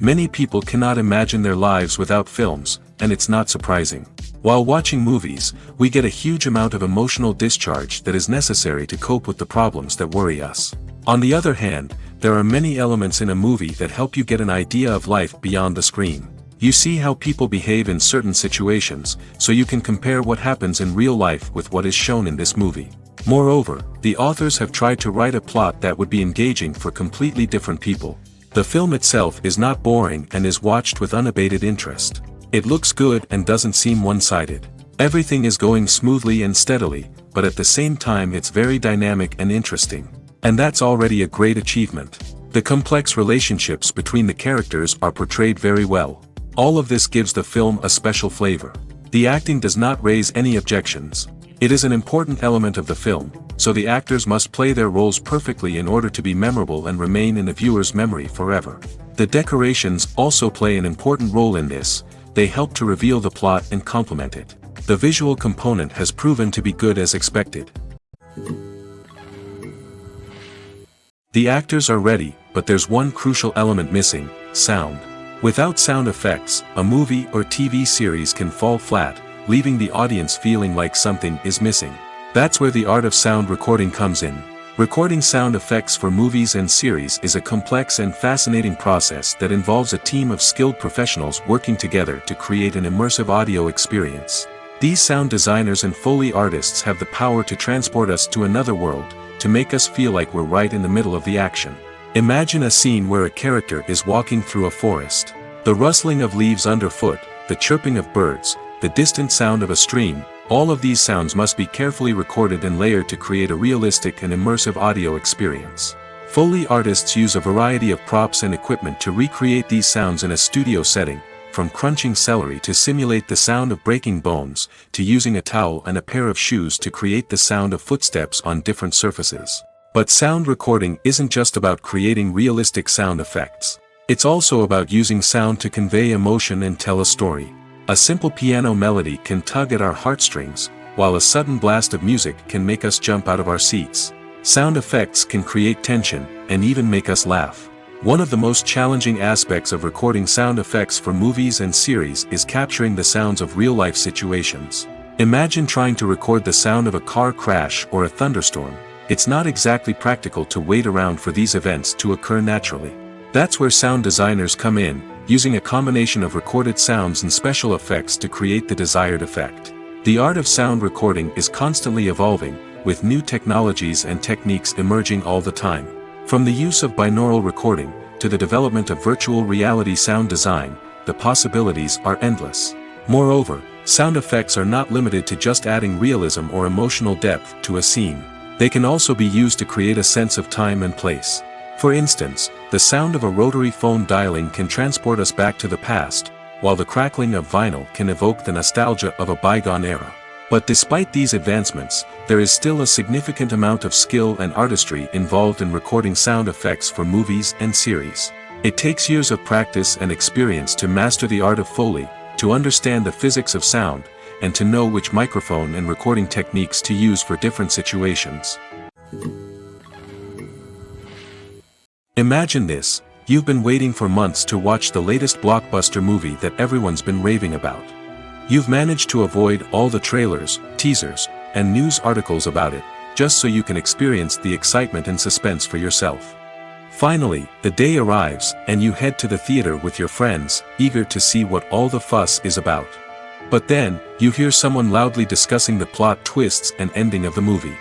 Many people cannot imagine their lives without films, and it's not surprising. While watching movies, we get a huge amount of emotional discharge that is necessary to cope with the problems that worry us. On the other hand, there are many elements in a movie that help you get an idea of life beyond the screen. You see how people behave in certain situations, so you can compare what happens in real life with what is shown in this movie. Moreover, the authors have tried to write a plot that would be engaging for completely different people. The film itself is not boring and is watched with unabated interest. It looks good and doesn't seem one-sided. Everything is going smoothly and steadily, but at the same time it's very dynamic and interesting. And that's already a great achievement. The complex relationships between the characters are portrayed very well. All of this gives the film a special flavor. The acting does not raise any objections. It is an important element of the film, so the actors must play their roles perfectly in order to be memorable and remain in the viewer's memory forever. The decorations also play an important role in this. They help to reveal the plot and complement it. The visual component has proven to be good as expected. The actors are ready, but there's one crucial element missing: sound. Without sound effects, a movie or TV series can fall flat, leaving the audience feeling like something is missing. That's where the art of sound recording comes in. Recording sound effects for movies and series is a complex and fascinating process that involves a team of skilled professionals working together to create an immersive audio experience. These sound designers and Foley artists have the power to transport us to another world, to make us feel like we're right in the middle of the action. Imagine a scene where a character is walking through a forest. The rustling of leaves underfoot, the chirping of birds, the distant sound of a stream, all of these sounds must be carefully recorded and layered to create a realistic and immersive audio experience. Foley artists use a variety of props and equipment to recreate these sounds in a studio setting, from crunching celery to simulate the sound of breaking bones, to using a towel and a pair of shoes to create the sound of footsteps on different surfaces. But sound recording isn't just about creating realistic sound effects. It's also about using sound to convey emotion and tell a story. A simple piano melody can tug at our heartstrings, while a sudden blast of music can make us jump out of our seats. Sound effects can create tension, and even make us laugh. One of the most challenging aspects of recording sound effects for movies and series is capturing the sounds of real-life situations. Imagine trying to record the sound of a car crash or a thunderstorm. It's not exactly practical to wait around for these events to occur naturally. That's where sound designers come in, using a combination of recorded sounds and special effects to create the desired effect. The art of sound recording is constantly evolving, with new technologies and techniques emerging all the time. From the use of binaural recording, to the development of virtual reality sound design, the possibilities are endless. Moreover, sound effects are not limited to just adding realism or emotional depth to a scene. They can also be used to create a sense of time and place. For instance, the sound of a rotary phone dialing can transport us back to the past, while the crackling of vinyl can evoke the nostalgia of a bygone era. But despite these advancements, there is still a significant amount of skill and artistry involved in recording sound effects for movies and series. It takes years of practice and experience to master the art of Foley, to understand the physics of sound, and to know which microphone and recording techniques to use for different situations. Imagine this: you've been waiting for months to watch the latest blockbuster movie that everyone's been raving about. You've managed to avoid all the trailers, teasers, and news articles about it, just so you can experience the excitement and suspense for yourself. Finally, the day arrives, and you head to the theater with your friends, eager to see what all the fuss is about. But then, you hear someone loudly discussing the plot twists and ending of the movie.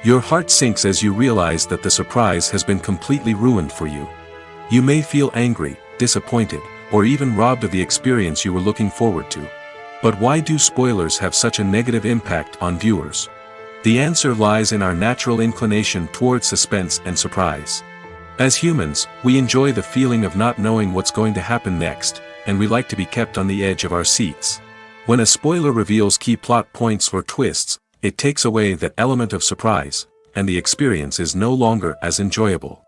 Your heart sinks as you realize that the surprise has been completely ruined for you. You may feel angry, disappointed, or even robbed of the experience you were looking forward to. But why do spoilers have such a negative impact on viewers? The answer lies in our natural inclination toward suspense and surprise. As humans, we enjoy the feeling of not knowing what's going to happen next, and we like to be kept on the edge of our seats. When a spoiler reveals key plot points or twists, it takes away that element of surprise, and the experience is no longer as enjoyable.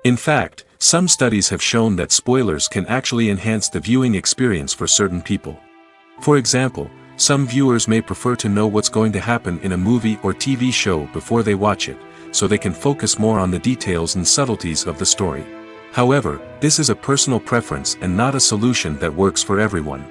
In fact, some studies have shown that spoilers can actually enhance the viewing experience for certain people. For example, some viewers may prefer to know what's going to happen in a movie or TV show before they watch it, so they can focus more on the details and subtleties of the story. However, this is a personal preference and not a solution that works for everyone.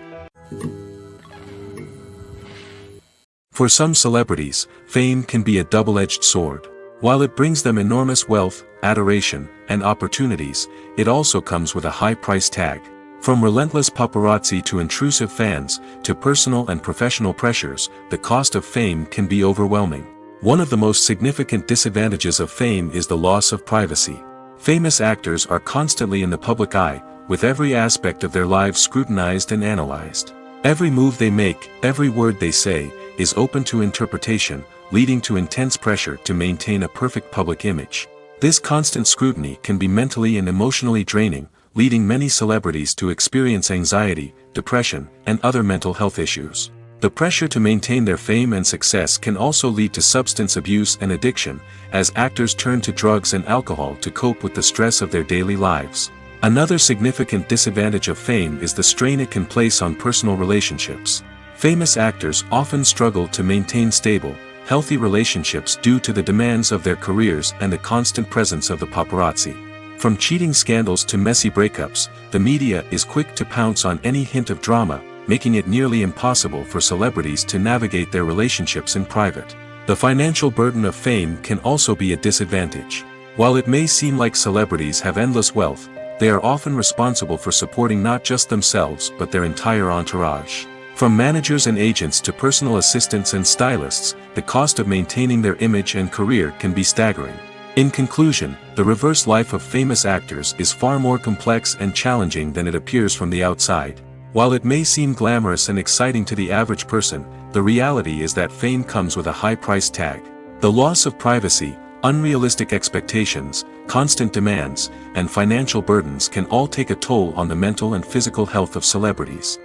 For some celebrities, fame can be a double-edged sword. While it brings them enormous wealth, adoration, and opportunities, it also comes with a high price tag. From relentless paparazzi to intrusive fans, to personal and professional pressures, the cost of fame can be overwhelming. One of the most significant disadvantages of fame is the loss of privacy. Famous actors are constantly in the public eye, with every aspect of their lives scrutinized and analyzed. Every move they make, every word they say, is open to interpretation, leading to intense pressure to maintain a perfect public image. This constant scrutiny can be mentally and emotionally draining, leading many celebrities to experience anxiety, depression, and other mental health issues. The pressure to maintain their fame and success can also lead to substance abuse and addiction, as actors turn to drugs and alcohol to cope with the stress of their daily lives. Another significant disadvantage of fame is the strain it can place on personal relationships. Famous actors often struggle to maintain stable, healthy relationships due to the demands of their careers and the constant presence of the paparazzi. From cheating scandals to messy breakups, the media is quick to pounce on any hint of drama, making it nearly impossible for celebrities to navigate their relationships in private. The financial burden of fame can also be a disadvantage. While it may seem like celebrities have endless wealth, they are often responsible for supporting not just themselves but their entire entourage. From managers and agents to personal assistants and stylists, the cost of maintaining their image and career can be staggering. In conclusion, the reverse life of famous actors is far more complex and challenging than it appears from the outside. While it may seem glamorous and exciting to the average person, the reality is that fame comes with a high price tag. The loss of privacy, unrealistic expectations, constant demands, and financial burdens can all take a toll on the mental and physical health of celebrities.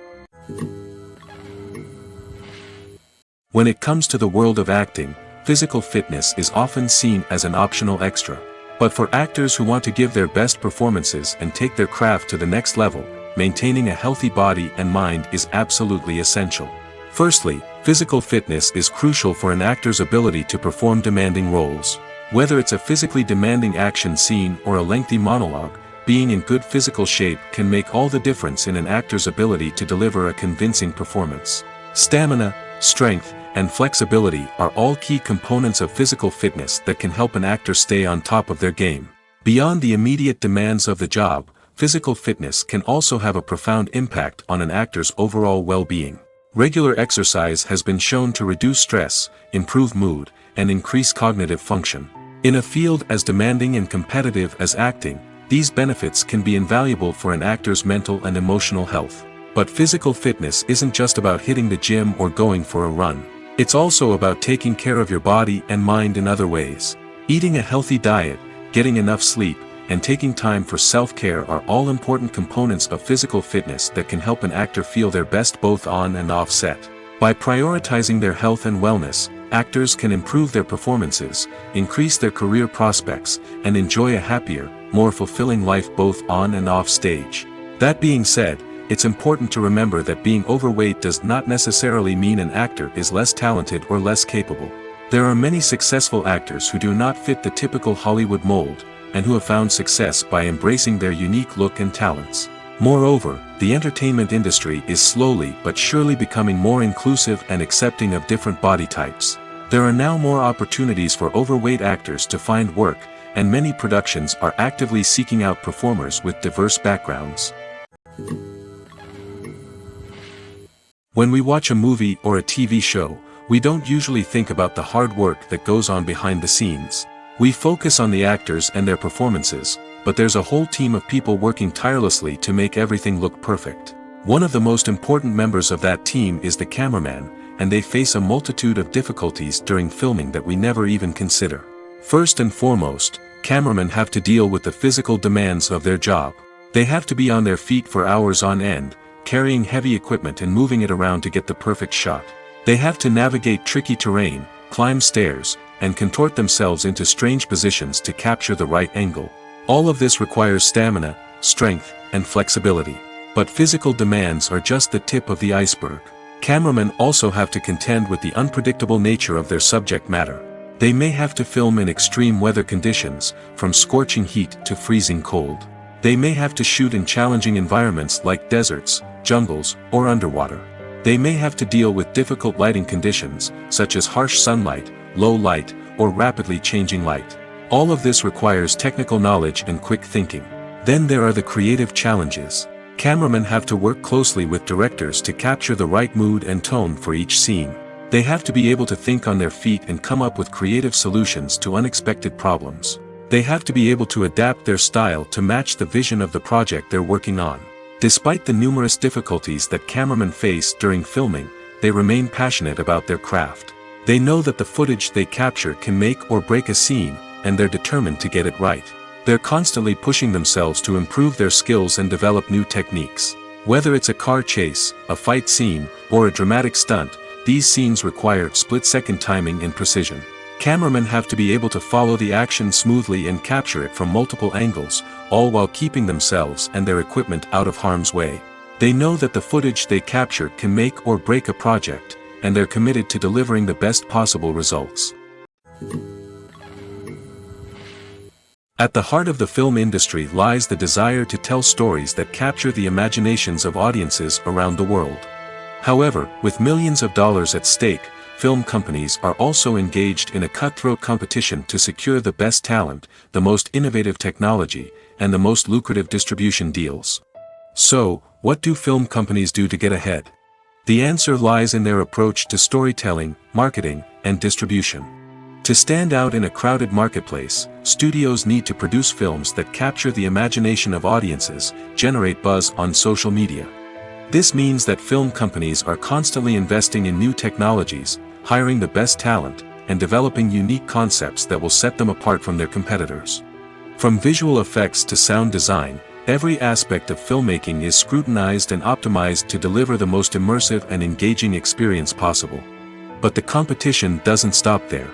When it comes to the world of acting, physical fitness is often seen as an optional extra. But for actors who want to give their best performances and take their craft to the next level, maintaining a healthy body and mind is absolutely essential. Firstly, physical fitness is crucial for an actor's ability to perform demanding roles. Whether it's a physically demanding action scene or a lengthy monologue, being in good physical shape can make all the difference in an actor's ability to deliver a convincing performance. Stamina, strength, and flexibility are all key components of physical fitness that can help an actor stay on top of their game. Beyond the immediate demands of the job, physical fitness can also have a profound impact on an actor's overall well-being. Regular exercise has been shown to reduce stress, improve mood, and increase cognitive function. In a field as demanding and competitive as acting, these benefits can be invaluable for an actor's mental and emotional health. But physical fitness isn't just about hitting the gym or going for a run. It's also about taking care of your body and mind in other ways. Eating a healthy diet, getting enough sleep, and taking time for self-care are all important components of physical fitness that can help an actor feel their best both on and off set. By prioritizing their health and wellness, actors can improve their performances, increase their career prospects, and enjoy a happier, more fulfilling life both on and off stage. That being said, it's important to remember that being overweight does not necessarily mean an actor is less talented or less capable. There are many successful actors who do not fit the typical Hollywood mold, and who have found success by embracing their unique look and talents. Moreover, the entertainment industry is slowly but surely becoming more inclusive and accepting of different body types. There are now more opportunities for overweight actors to find work, and many productions are actively seeking out performers with diverse backgrounds. When we watch a movie or a TV show, we don't usually think about the hard work that goes on behind the scenes. We focus on the actors and their performances, but there's a whole team of people working tirelessly to make everything look perfect. One of the most important members of that team is the cameraman, and they face a multitude of difficulties during filming that we never even consider. First and foremost, cameramen have to deal with the physical demands of their job. They have to be on their feet for hours on end, carrying heavy equipment and moving it around to get the perfect shot. They have to navigate tricky terrain, climb stairs, and contort themselves into strange positions to capture the right angle. All of this requires stamina, strength, and flexibility. But physical demands are just the tip of the iceberg. Cameramen also have to contend with the unpredictable nature of their subject matter. They may have to film in extreme weather conditions, from scorching heat to freezing cold. They may have to shoot in challenging environments like deserts, jungles, or underwater. They may have to deal with difficult lighting conditions, such as harsh sunlight, low light, or rapidly changing light. All of this requires technical knowledge and quick thinking. Then there are the creative challenges. Cameramen have to work closely with directors to capture the right mood and tone for each scene. They have to be able to think on their feet and come up with creative solutions to unexpected problems. They have to be able to adapt their style to match the vision of the project they're working on. Despite the numerous difficulties that cameramen face during filming, they remain passionate about their craft. They know that the footage they capture can make or break a scene, and they're determined to get it right. They're constantly pushing themselves to improve their skills and develop new techniques. Whether it's a car chase, a fight scene, or a dramatic stunt, these scenes require split-second timing and precision. Cameramen have to be able to follow the action smoothly and capture it from multiple angles, all while keeping themselves and their equipment out of harm's way. They know that the footage they capture can make or break a project, and they're committed to delivering the best possible results. At the heart of the film industry lies the desire to tell stories that capture the imaginations of audiences around the world. However, with millions of dollars at stake, film companies are also engaged in a cutthroat competition to secure the best talent, the most innovative technology, and the most lucrative distribution deals. So, what do film companies do to get ahead? The answer lies in their approach to storytelling, marketing, and distribution. To stand out in a crowded marketplace, studios need to produce films that capture the imagination of audiences, generate buzz on social media. This means that film companies are constantly investing in new technologies, hiring the best talent, and developing unique concepts that will set them apart from their competitors. From visual effects to sound design, every aspect of filmmaking is scrutinized and optimized to deliver the most immersive and engaging experience possible. But the competition doesn't stop there.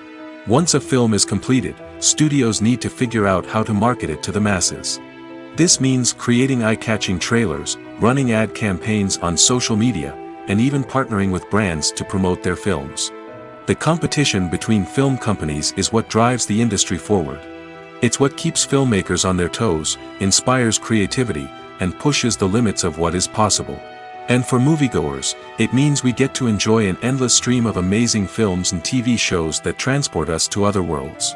Once a film is completed, studios need to figure out how to market it to the masses. This means creating eye-catching trailers, running ad campaigns on social media, and even partnering with brands to promote their films. The competition between film companies is what drives the industry forward. It's what keeps filmmakers on their toes, inspires creativity, and pushes the limits of what is possible. And for moviegoers, it means we get to enjoy an endless stream of amazing films and TV shows that transport us to other worlds.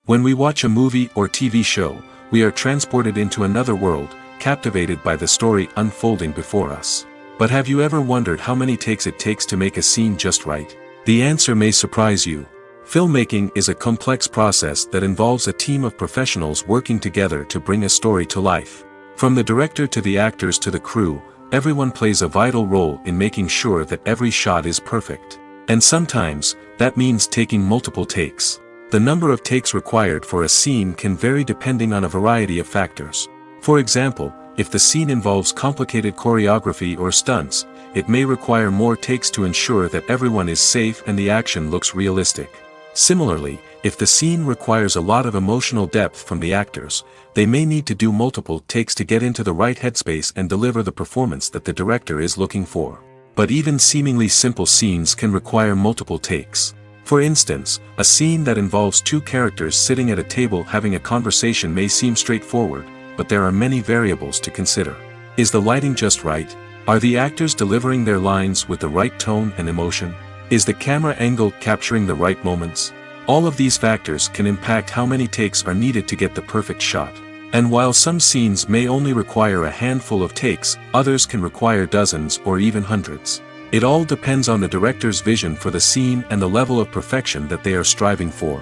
When we watch a movie or TV show, we are transported into another world, captivated by the story unfolding before us. But have you ever wondered how many takes it takes to make a scene just right? The answer may surprise you. Filmmaking is a complex process that involves a team of professionals working together to bring a story to life. From the director to the actors to the crew, everyone plays a vital role in making sure that every shot is perfect. And sometimes, that means taking multiple takes. The number of takes required for a scene can vary depending on a variety of factors. For example, if the scene involves complicated choreography or stunts, it may require more takes to ensure that everyone is safe and the action looks realistic. Similarly, if the scene requires a lot of emotional depth from the actors, they may need to do multiple takes to get into the right headspace and deliver the performance that the director is looking for. But even seemingly simple scenes can require multiple takes. For instance, a scene that involves two characters sitting at a table having a conversation may seem straightforward, but there are many variables to consider. Is the lighting just right? Are the actors delivering their lines with the right tone and emotion? Is the camera angle capturing the right moments? All of these factors can impact how many takes are needed to get the perfect shot. And while some scenes may only require a handful of takes, others can require dozens or even hundreds. It all depends on the director's vision for the scene and the level of perfection that they are striving for.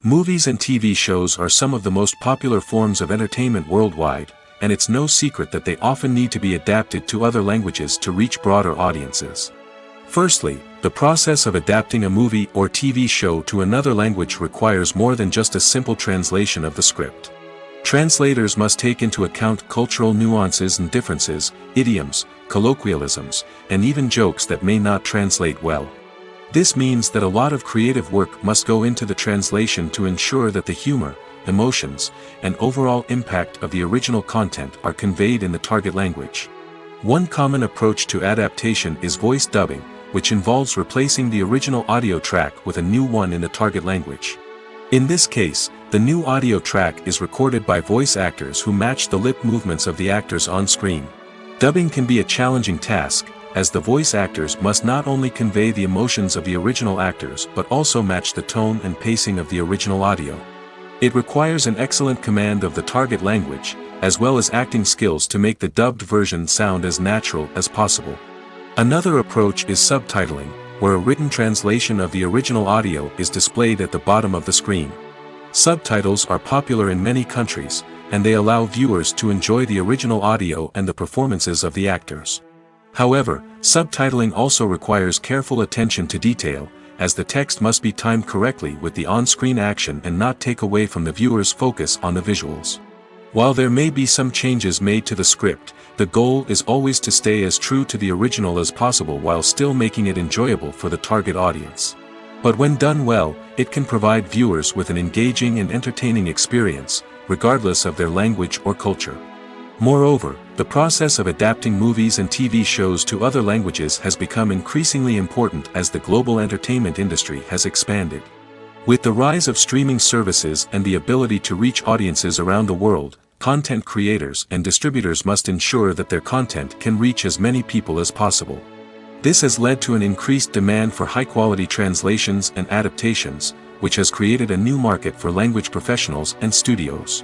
Movies and TV shows are some of the most popular forms of entertainment worldwide, and it's no secret that they often need to be adapted to other languages to reach broader audiences. Firstly, the process of adapting a movie or TV show to another language requires more than just a simple translation of the script. Translators must take into account cultural nuances and differences, idioms, colloquialisms, and even jokes that may not translate well. This means that a lot of creative work must go into the translation to ensure that the humor, emotions, and overall impact of the original content are conveyed in the target language. One common approach to adaptation is voice dubbing, which involves replacing the original audio track with a new one in the target language. In this case, the new audio track is recorded by voice actors who match the lip movements of the actors on screen. Dubbing can be a challenging task, as the voice actors must not only convey the emotions of the original actors but also match the tone and pacing of the original audio. It requires an excellent command of the target language, as well as acting skills to make the dubbed version sound as natural as possible. Another approach is subtitling, where a written translation of the original audio is displayed at the bottom of the screen. Subtitles are popular in many countries, and they allow viewers to enjoy the original audio and the performances of the actors. However, subtitling also requires careful attention to detail, as the text must be timed correctly with the on-screen action and not take away from the viewer's focus on the visuals. While there may be some changes made to the script, the goal is always to stay as true to the original as possible while still making it enjoyable for the target audience. But when done well, it can provide viewers with an engaging and entertaining experience, regardless of their language or culture. Moreover, the process of adapting movies and TV shows to other languages has become increasingly important as the global entertainment industry has expanded. With the rise of streaming services and the ability to reach audiences around the world, content creators and distributors must ensure that their content can reach as many people as possible. This has led to an increased demand for high-quality translations and adaptations, which has created a new market for language professionals and studios.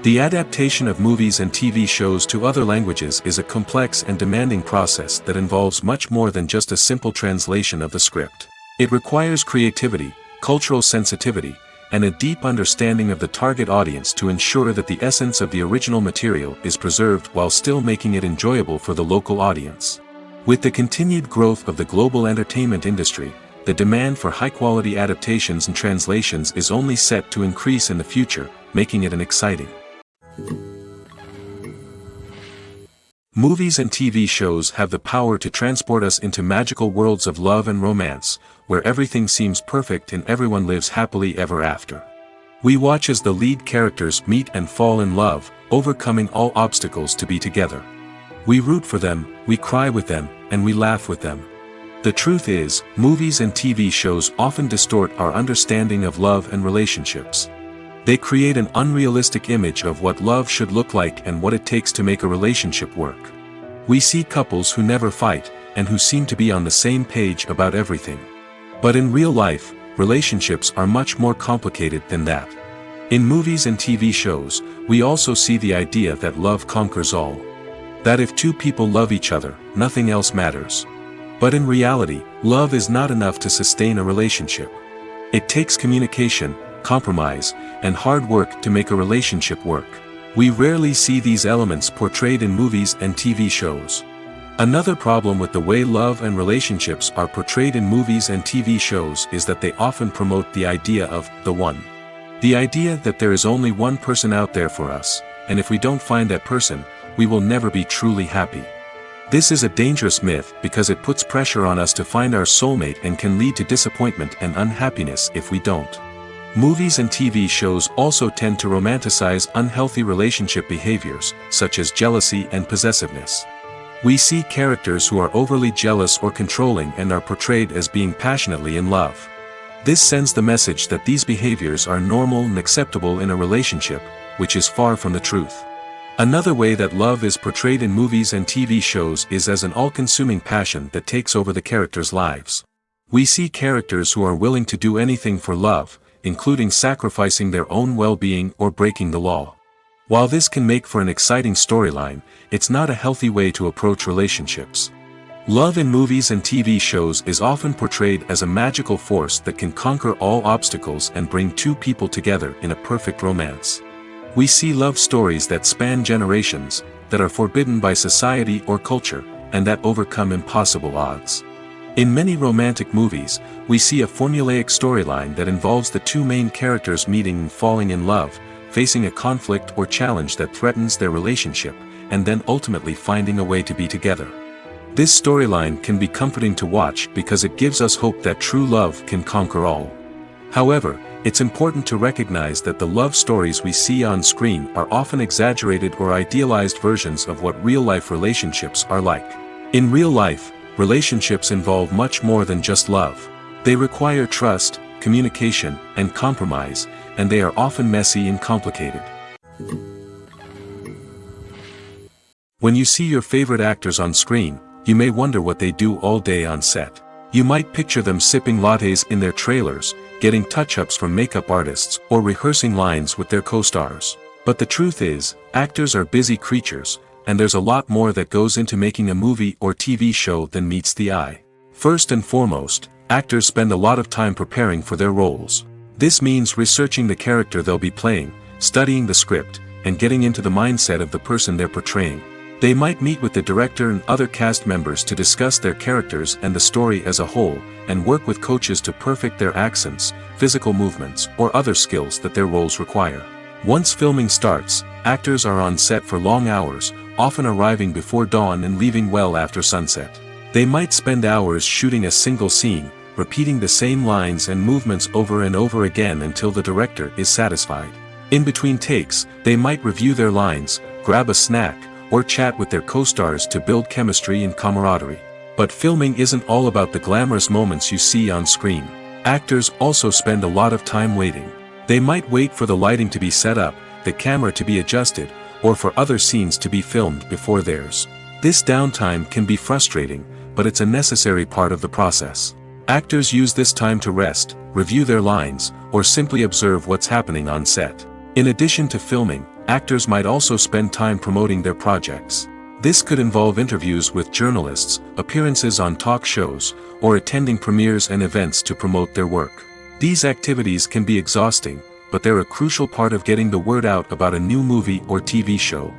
The adaptation of movies and TV shows to other languages is a complex and demanding process that involves much more than just a simple translation of the script. It requires creativity, cultural sensitivity, and a deep understanding of the target audience to ensure that the essence of the original material is preserved while still making it enjoyable for the local audience. With the continued growth of the global entertainment industry, the demand for high-quality adaptations and translations is only set to increase in the future, making it an exciting. Movies and TV shows have the power to transport us into magical worlds of love and romance, where everything seems perfect and everyone lives happily ever after. We watch as the lead characters meet and fall in love, overcoming all obstacles to be together. We root for them, we cry with them, and we laugh with them. The truth is, movies and TV shows often distort our understanding of love and relationships. They create an unrealistic image of what love should look like and what it takes to make a relationship work. We see couples who never fight, and who seem to be on the same page about everything. But in real life, relationships are much more complicated than that. In movies and TV shows, we also see the idea that love conquers all. That if two people love each other, nothing else matters. But in reality, love is not enough to sustain a relationship. It takes communication, compromise, and hard work to make a relationship work. We rarely see these elements portrayed in movies and TV shows. Another problem with the way love and relationships are portrayed in movies and TV shows is that they often promote the idea of the one. The idea that there is only one person out there for us, and if we don't find that person, we will never be truly happy. This is a dangerous myth because it puts pressure on us to find our soulmate and can lead to disappointment and unhappiness if we don't. Movies and TV shows also tend to romanticize unhealthy relationship behaviors, such as jealousy and possessiveness. We see characters who are overly jealous or controlling and are portrayed as being passionately in love. This sends the message that these behaviors are normal and acceptable in a relationship, which is far from the truth. Another way that love is portrayed in movies and TV shows is as an all-consuming passion that takes over the characters' lives. We see characters who are willing to do anything for love, including sacrificing their own well-being or breaking the law. While this can make for an exciting storyline, it's not a healthy way to approach relationships. Love in movies and TV shows is often portrayed as a magical force that can conquer all obstacles and bring two people together in a perfect romance. We see love stories that span generations, that are forbidden by society or culture, and that overcome impossible odds. In many romantic movies, we see a formulaic storyline that involves the two main characters meeting and falling in love, facing a conflict or challenge that threatens their relationship, and then ultimately finding a way to be together. This storyline can be comforting to watch because it gives us hope that true love can conquer all. However, it's important to recognize that the love stories we see on screen are often exaggerated or idealized versions of what real-life relationships are like. In real life, relationships involve much more than just love. They require trust, communication, and compromise, and they are often messy and complicated. When you see your favorite actors on screen, you may wonder what they do all day on set. You might picture them sipping lattes in their trailers, getting touch-ups from makeup artists, or rehearsing lines with their co-stars. But the truth is, actors are busy creatures, and there's a lot more that goes into making a movie or TV show than meets the eye. First and foremost, actors spend a lot of time preparing for their roles. This means researching the character they'll be playing, studying the script, and getting into the mindset of the person they're portraying. They might meet with the director and other cast members to discuss their characters and the story as a whole, and work with coaches to perfect their accents, physical movements, or other skills that their roles require. Once filming starts, actors are on set for long hours, often arriving before dawn and leaving well after sunset. They might spend hours shooting a single scene, repeating the same lines and movements over and over again until the director is satisfied. In between takes, they might review their lines, grab a snack, or chat with their co-stars to build chemistry and camaraderie. But filming isn't all about the glamorous moments you see on screen. Actors also spend a lot of time waiting. They might wait for the lighting to be set up, the camera to be adjusted, or for other scenes to be filmed before theirs. This downtime can be frustrating, but it's a necessary part of the process. Actors use this time to rest, review their lines, or simply observe what's happening on set. In addition to filming, actors might also spend time promoting their projects. This could involve interviews with journalists, appearances on talk shows, or attending premieres and events to promote their work. These activities can be exhausting, but they're a crucial part of getting the word out about a new movie or TV show.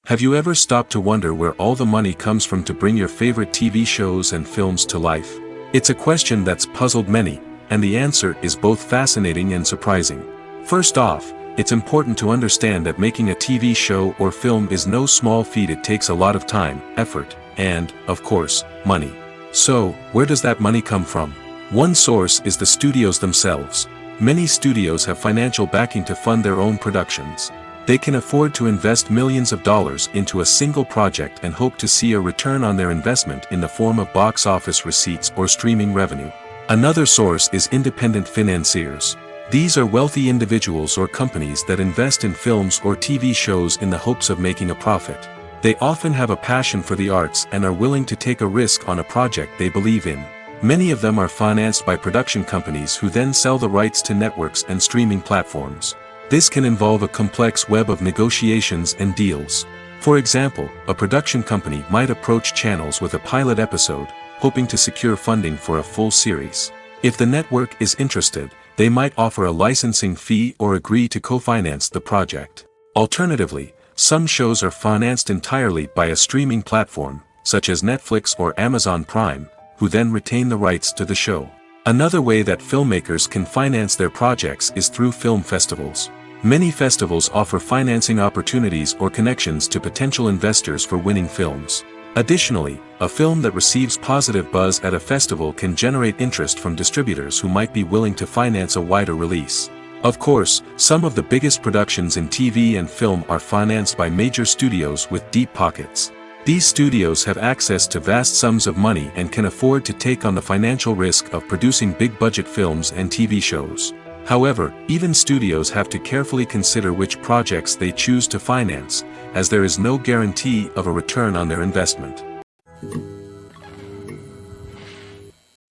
Have you ever stopped to wonder where all the money comes from to bring your favorite TV shows and films to life? It's a question that's puzzled many, and the answer is both fascinating and surprising. First off, it's important to understand that making a TV show or film is no small feat. It takes a lot of time, effort, and, of course, money. So, where does that money come from? One source is the studios themselves. Many studios have financial backing to fund their own productions. They can afford to invest millions of dollars into a single project and hope to see a return on their investment in the form of box office receipts or streaming revenue. Another source is independent financiers. These are wealthy individuals or companies that invest in films or TV shows in the hopes of making a profit. They often have a passion for the arts and are willing to take a risk on a project they believe in. Many of them are financed by production companies who then sell the rights to networks and streaming platforms. This can involve a complex web of negotiations and deals. For example, a production company might approach channels with a pilot episode, hoping to secure funding for a full series. If the network is interested, they might offer a licensing fee or agree to co-finance the project. Alternatively, some shows are financed entirely by a streaming platform, such as Netflix or Amazon Prime, who then retain the rights to the show. Another way that filmmakers can finance their projects is through film festivals. Many festivals offer financing opportunities or connections to potential investors for winning films. Additionally, a film that receives positive buzz at a festival can generate interest from distributors who might be willing to finance a wider release. Of course, some of the biggest productions in TV and film are financed by major studios with deep pockets. These studios have access to vast sums of money and can afford to take on the financial risk of producing big-budget films and TV shows. However, even studios have to carefully consider which projects they choose to finance, as there is no guarantee of a return on their investment.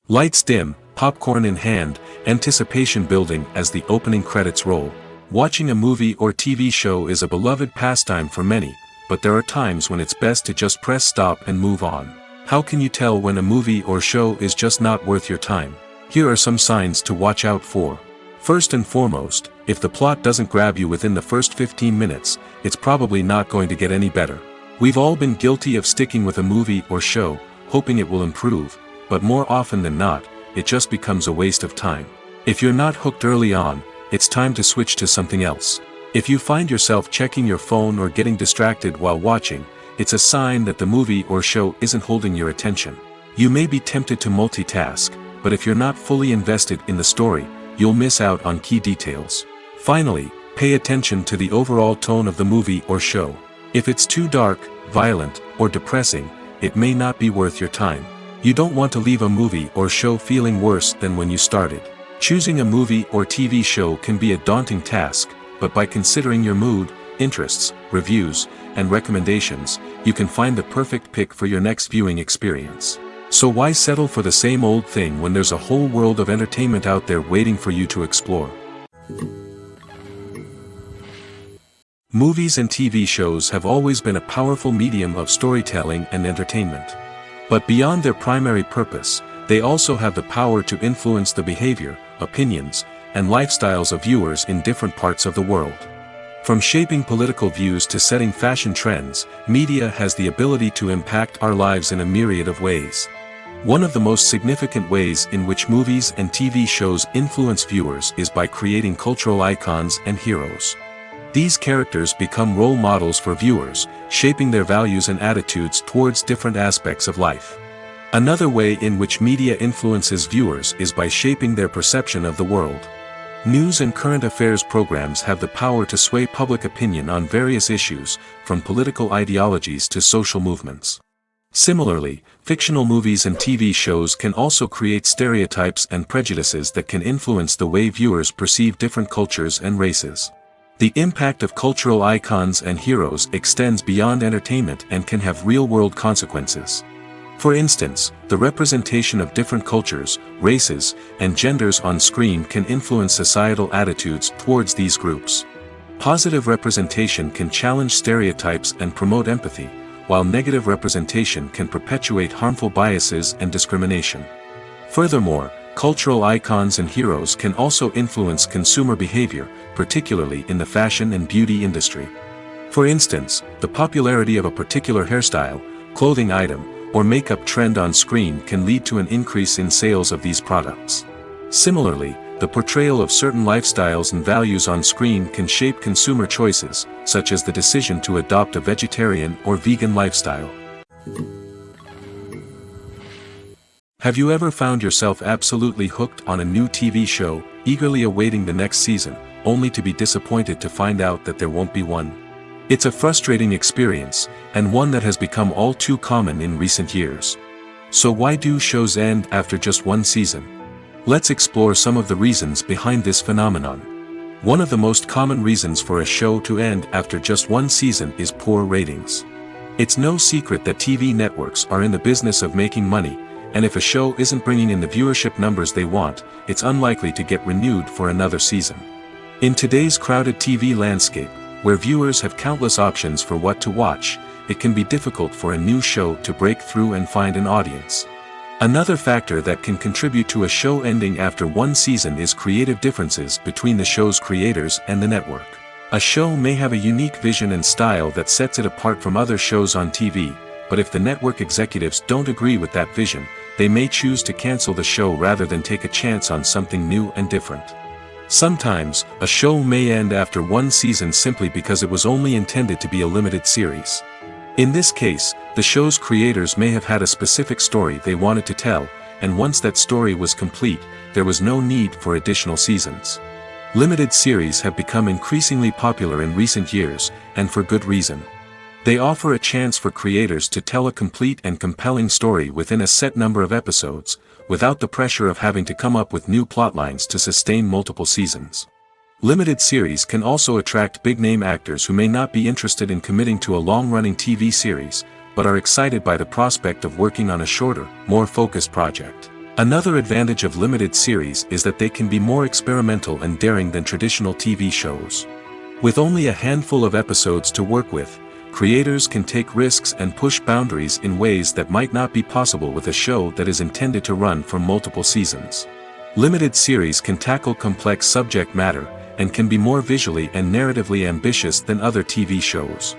Lights dim, popcorn in hand, anticipation building as the opening credits roll. Watching a movie or TV show is a beloved pastime for many, but there are times when it's best to just press stop and move on. How can you tell when a movie or show is just not worth your time? Here are some signs to watch out for. First and foremost, if the plot doesn't grab you within the first 15 minutes, it's probably not going to get any better. We've all been guilty of sticking with a movie or show, hoping it will improve, but more often than not, it just becomes a waste of time. If you're not hooked early on, it's time to switch to something else. If you find yourself checking your phone or getting distracted while watching, it's a sign that the movie or show isn't holding your attention. You may be tempted to multitask, but if you're not fully invested in the story, you'll miss out on key details. Finally, pay attention to the overall tone of the movie or show. If it's too dark, violent, or depressing, it may not be worth your time. You don't want to leave a movie or show feeling worse than when you started. Choosing a movie or TV show can be a daunting task, but by considering your mood, interests, reviews, and recommendations, you can find the perfect pick for your next viewing experience. So why settle for the same old thing when there's a whole world of entertainment out there waiting for you to explore? Movies and TV shows have always been a powerful medium of storytelling and entertainment. But beyond their primary purpose, they also have the power to influence the behavior, opinions, and lifestyles of viewers in different parts of the world. From shaping political views to setting fashion trends, media has the ability to impact our lives in a myriad of ways. One of the most significant ways in which movies and TV shows influence viewers is by creating cultural icons and heroes. These characters become role models for viewers, shaping their values and attitudes towards different aspects of life. Another way in which media influences viewers is by shaping their perception of the world. News and current affairs programs have the power to sway public opinion on various issues, from political ideologies to social movements. Similarly, fictional movies and TV shows can also create stereotypes and prejudices that can influence the way viewers perceive different cultures and races. The impact of cultural icons and heroes extends beyond entertainment and can have real-world consequences. For instance, the representation of different cultures, races, and genders on screen can influence societal attitudes towards these groups. Positive representation can challenge stereotypes and promote empathy, while negative representation can perpetuate harmful biases and discrimination. Furthermore, cultural icons and heroes can also influence consumer behavior, particularly in the fashion and beauty industry. For instance, the popularity of a particular hairstyle, clothing item, or makeup trend on screen can lead to an increase in sales of these products. Similarly, the portrayal of certain lifestyles and values on screen can shape consumer choices, such as the decision to adopt a vegetarian or vegan lifestyle. Have you ever found yourself absolutely hooked on a new TV show, eagerly awaiting the next season, only to be disappointed to find out that there won't be one? It's a frustrating experience, and one that has become all too common in recent years. So why do shows end after just one season? Let's explore some of the reasons behind this phenomenon. One of the most common reasons for a show to end after just one season is poor ratings. It's no secret that TV networks are in the business of making money, and if a show isn't bringing in the viewership numbers they want, it's unlikely to get renewed for another season. In today's crowded TV landscape, where viewers have countless options for what to watch, it can be difficult for a new show to break through and find an audience. Another factor that can contribute to a show ending after one season is creative differences between the show's creators and the network. A show may have a unique vision and style that sets it apart from other shows on TV, but if the network executives don't agree with that vision, they may choose to cancel the show rather than take a chance on something new and different. Sometimes, a show may end after one season simply because it was only intended to be a limited series. In this case, the show's creators may have had a specific story they wanted to tell, and once that story was complete, there was no need for additional seasons. Limited series have become increasingly popular in recent years, and for good reason. They offer a chance for creators to tell a complete and compelling story within a set number of episodes, without the pressure of having to come up with new plotlines to sustain multiple seasons. Limited series can also attract big-name actors who may not be interested in committing to a long-running TV series, but are excited by the prospect of working on a shorter, more focused project. Another advantage of limited series is that they can be more experimental and daring than traditional TV shows. With only a handful of episodes to work with, creators can take risks and push boundaries in ways that might not be possible with a show that is intended to run for multiple seasons. Limited series can tackle complex subject matter, and can be more visually and narratively ambitious than other TV shows.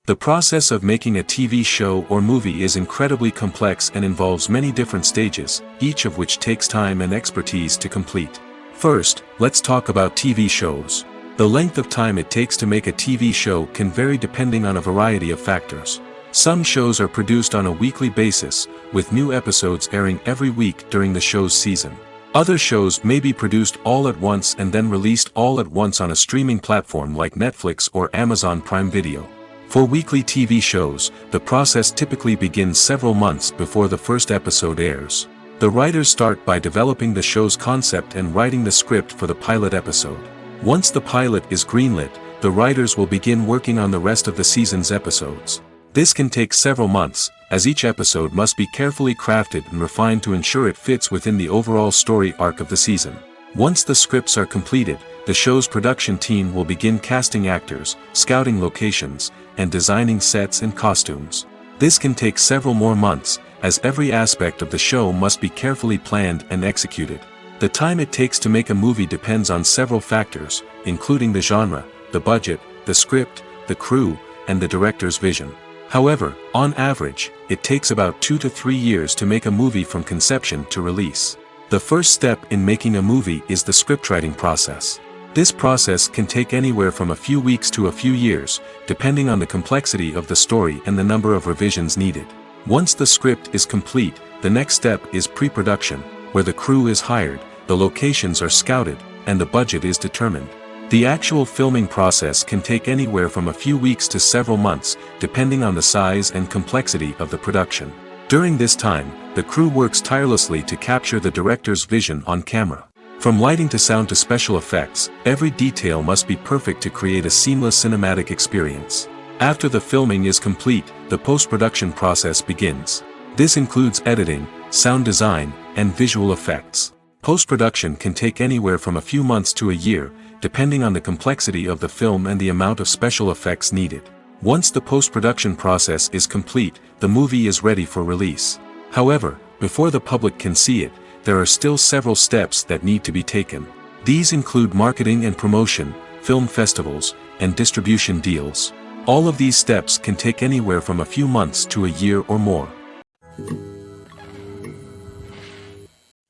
The process of making a TV show or movie is incredibly complex and involves many different stages, each of which takes time and expertise to complete. First, let's talk about TV shows. The length of time it takes to make a TV show can vary depending on a variety of factors. Some shows are produced on a weekly basis, with new episodes airing every week during the show's season. Other shows may be produced all at once and then released all at once on a streaming platform like Netflix or Amazon Prime Video. For weekly TV shows, the process typically begins several months before the first episode airs. The writers start by developing the show's concept and writing the script for the pilot episode. Once the pilot is greenlit, the writers will begin working on the rest of the season's episodes. This can take several months, as each episode must be carefully crafted and refined to ensure it fits within the overall story arc of the season. Once the scripts are completed, the show's production team will begin casting actors, scouting locations, and designing sets and costumes. This can take several more months, as every aspect of the show must be carefully planned and executed. The time it takes to make a movie depends on several factors, including the genre, the budget, the script, the crew, and the director's vision. However, on average, it takes about 2 to 3 years to make a movie from conception to release. The first step in making a movie is the scriptwriting process. This process can take anywhere from a few weeks to a few years, depending on the complexity of the story and the number of revisions needed. Once the script is complete, the next step is pre-production, where the crew is hired, the locations are scouted, and the budget is determined. The actual filming process can take anywhere from a few weeks to several months, depending on the size and complexity of the production. During this time, the crew works tirelessly to capture the director's vision on camera. From lighting to sound to special effects, every detail must be perfect to create a seamless cinematic experience. After the filming is complete, the post-production process begins. This includes editing, sound design, and visual effects. Post-production can take anywhere from a few months to a year, depending on the complexity of the film and the amount of special effects needed. Once the post-production process is complete, the movie is ready for release. However, before the public can see it, there are still several steps that need to be taken. These include marketing and promotion, film festivals, and distribution deals. All of these steps can take anywhere from a few months to a year or more.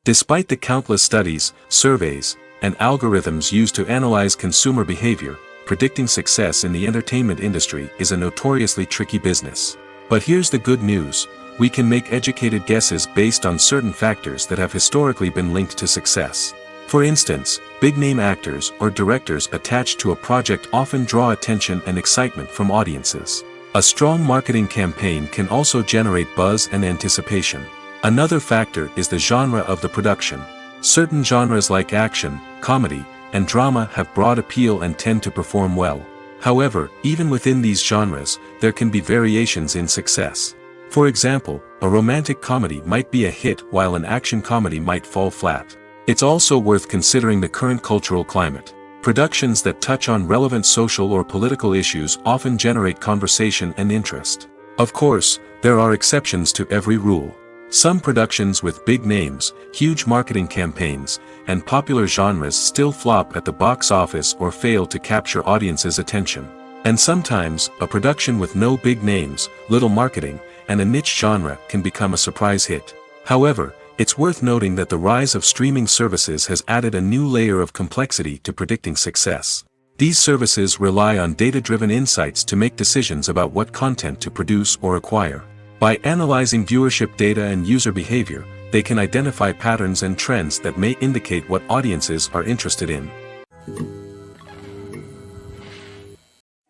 Despite the countless studies, surveys, and algorithms used to analyze consumer behavior, predicting success in the entertainment industry is a notoriously tricky business. But here's the good news: we can make educated guesses based on certain factors that have historically been linked to success. For instance, big-name actors or directors attached to a project often draw attention and excitement from audiences. A strong marketing campaign can also generate buzz and anticipation. Another factor is the genre of the production. Certain genres like action, comedy, and drama have broad appeal and tend to perform well. However, even within these genres, there can be variations in success. For example, a romantic comedy might be a hit while an action comedy might fall flat. It's also worth considering the current cultural climate. Productions that touch on relevant social or political issues often generate conversation and interest. Of course, there are exceptions to every rule. Some productions with big names, huge marketing campaigns, and popular genres still flop at the box office or fail to capture audiences' attention. And sometimes, a production with no big names, little marketing, and a niche genre can become a surprise hit. However, it's worth noting that the rise of streaming services has added a new layer of complexity to predicting success. These services rely on data-driven insights to make decisions about what content to produce or acquire. By analyzing viewership data and user behavior, they can identify patterns and trends that may indicate what audiences are interested in.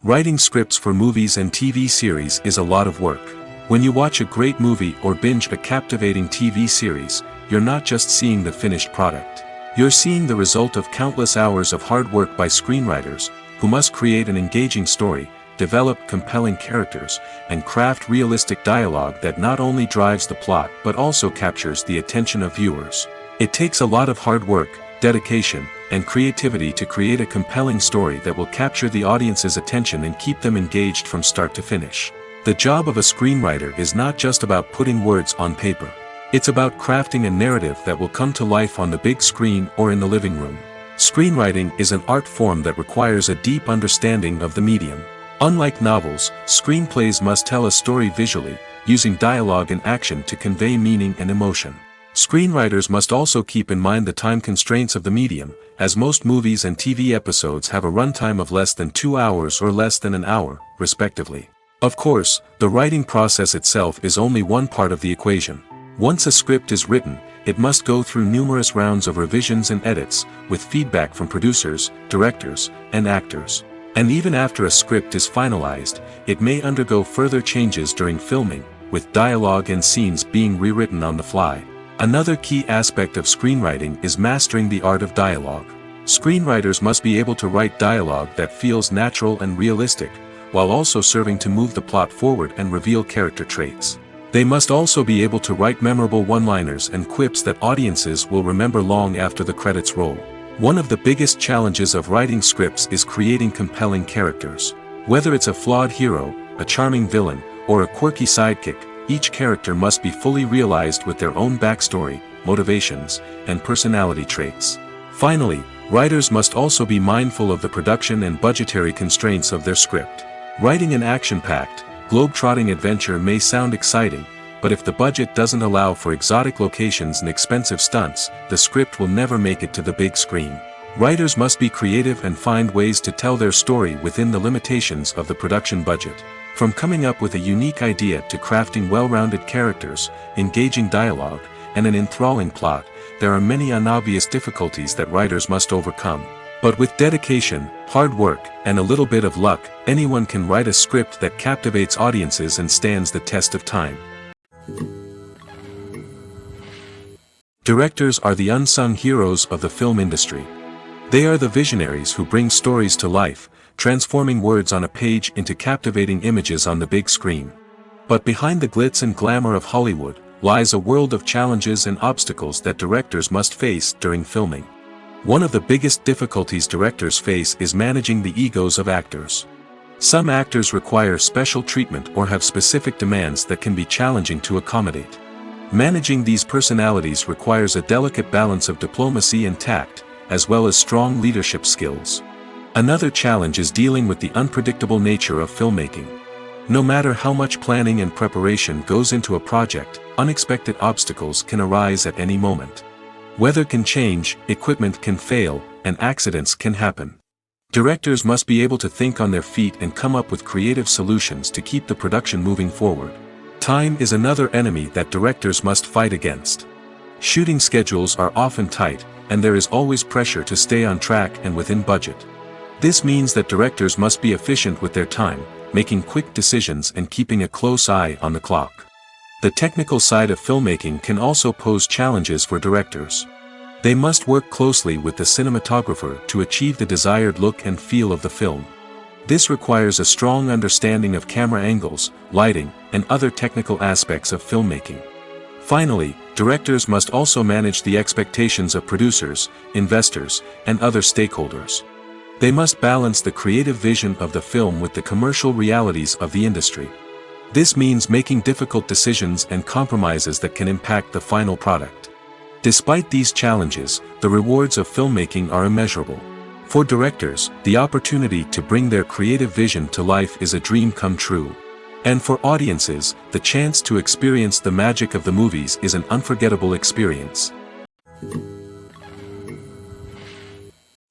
Writing scripts for movies and TV series is a lot of work. When you watch a great movie or binge a captivating TV series, you're not just seeing the finished product. You're seeing the result of countless hours of hard work by screenwriters, who must create an engaging story, develop compelling characters, and craft realistic dialogue that not only drives the plot but also captures the attention of viewers. It takes a lot of hard work, dedication, and creativity to create a compelling story that will capture the audience's attention and keep them engaged from start to finish. The job of a screenwriter is not just about putting words on paper. It's about crafting a narrative that will come to life on the big screen or in the living room. Screenwriting is an art form that requires a deep understanding of the medium. Unlike novels, screenplays must tell a story visually, using dialogue and action to convey meaning and emotion. Screenwriters must also keep in mind the time constraints of the medium, as most movies and TV episodes have a runtime of less than 2 hours or less than an hour, respectively. Of course, the writing process itself is only one part of the equation. Once a script is written, it must go through numerous rounds of revisions and edits, with feedback from producers, directors, and actors. And even after a script is finalized, it may undergo further changes during filming, with dialogue and scenes being rewritten on the fly. Another key aspect of screenwriting is mastering the art of dialogue. Screenwriters must be able to write dialogue that feels natural and realistic, while also serving to move the plot forward and reveal character traits. They must also be able to write memorable one-liners and quips that audiences will remember long after the credits roll. One of the biggest challenges of writing scripts is creating compelling characters. Whether it's a flawed hero, a charming villain, or a quirky sidekick, each character must be fully realized with their own backstory, motivations, and personality traits. Finally, writers must also be mindful of the production and budgetary constraints of their script. Writing an action-packed, globe-trotting adventure may sound exciting, but if the budget doesn't allow for exotic locations and expensive stunts, the script will never make it to the big screen. Writers must be creative and find ways to tell their story within the limitations of the production budget. From coming up with a unique idea to crafting well-rounded characters, engaging dialogue, and an enthralling plot, there are many unobvious difficulties that writers must overcome. But with dedication, hard work, and a little bit of luck, anyone can write a script that captivates audiences and stands the test of time. Directors are the unsung heroes of the film industry. They are the visionaries who bring stories to life, transforming words on a page into captivating images on the big screen. But behind the glitz and glamour of Hollywood, lies a world of challenges and obstacles that directors must face during filming. One of the biggest difficulties directors face is managing the egos of actors. Some actors require special treatment or have specific demands that can be challenging to accommodate. Managing these personalities requires a delicate balance of diplomacy and tact, as well as strong leadership skills. Another challenge is dealing with the unpredictable nature of filmmaking. No matter how much planning and preparation goes into a project, unexpected obstacles can arise at any moment. Weather can change, equipment can fail, and accidents can happen. Directors must be able to think on their feet and come up with creative solutions to keep the production moving forward. Time is another enemy that directors must fight against. Shooting schedules are often tight, and there is always pressure to stay on track and within budget. This means that directors must be efficient with their time, making quick decisions and keeping a close eye on the clock. The technical side of filmmaking can also pose challenges for directors. They must work closely with the cinematographer to achieve the desired look and feel of the film. This requires a strong understanding of camera angles, lighting, and other technical aspects of filmmaking. Finally, directors must also manage the expectations of producers, investors, and other stakeholders. They must balance the creative vision of the film with the commercial realities of the industry. This means making difficult decisions and compromises that can impact the final product. Despite these challenges, the rewards of filmmaking are immeasurable. For directors, the opportunity to bring their creative vision to life is a dream come true. And for audiences, the chance to experience the magic of the movies is an unforgettable experience.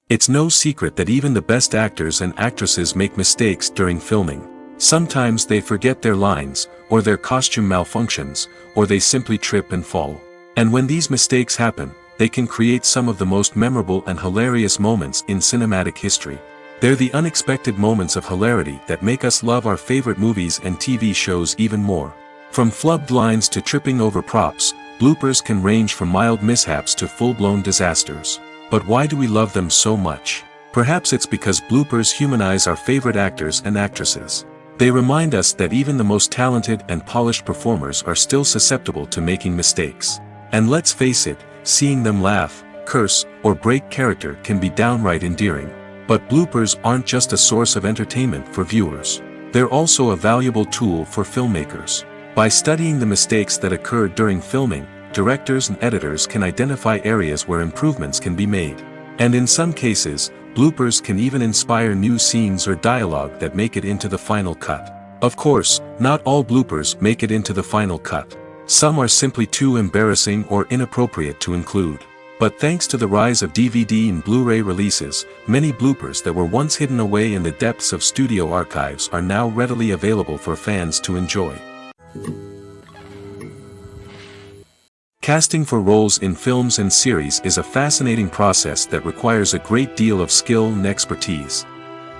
It's no secret that even the best actors and actresses make mistakes during filming. Sometimes they forget their lines, or their costume malfunctions, or they simply trip and fall. And when these mistakes happen, they can create some of the most memorable and hilarious moments in cinematic history. They're the unexpected moments of hilarity that make us love our favorite movies and TV shows even more. From flubbed lines to tripping over props, bloopers can range from mild mishaps to full-blown disasters. But why do we love them so much? Perhaps it's because bloopers humanize our favorite actors and actresses. They remind us that even the most talented and polished performers are still susceptible to making mistakes. And let's face it, seeing them laugh, curse, or break character can be downright endearing. But bloopers aren't just a source of entertainment for viewers. They're also a valuable tool for filmmakers. By studying the mistakes that occurred during filming, directors and editors can identify areas where improvements can be made. And in some cases, bloopers can even inspire new scenes or dialogue that make it into the final cut. Of course, not all bloopers make it into the final cut. Some are simply too embarrassing or inappropriate to include. But thanks to the rise of DVD and Blu-ray releases, many bloopers that were once hidden away in the depths of studio archives are now readily available for fans to enjoy. Casting for roles in films and series is a fascinating process that requires a great deal of skill and expertise.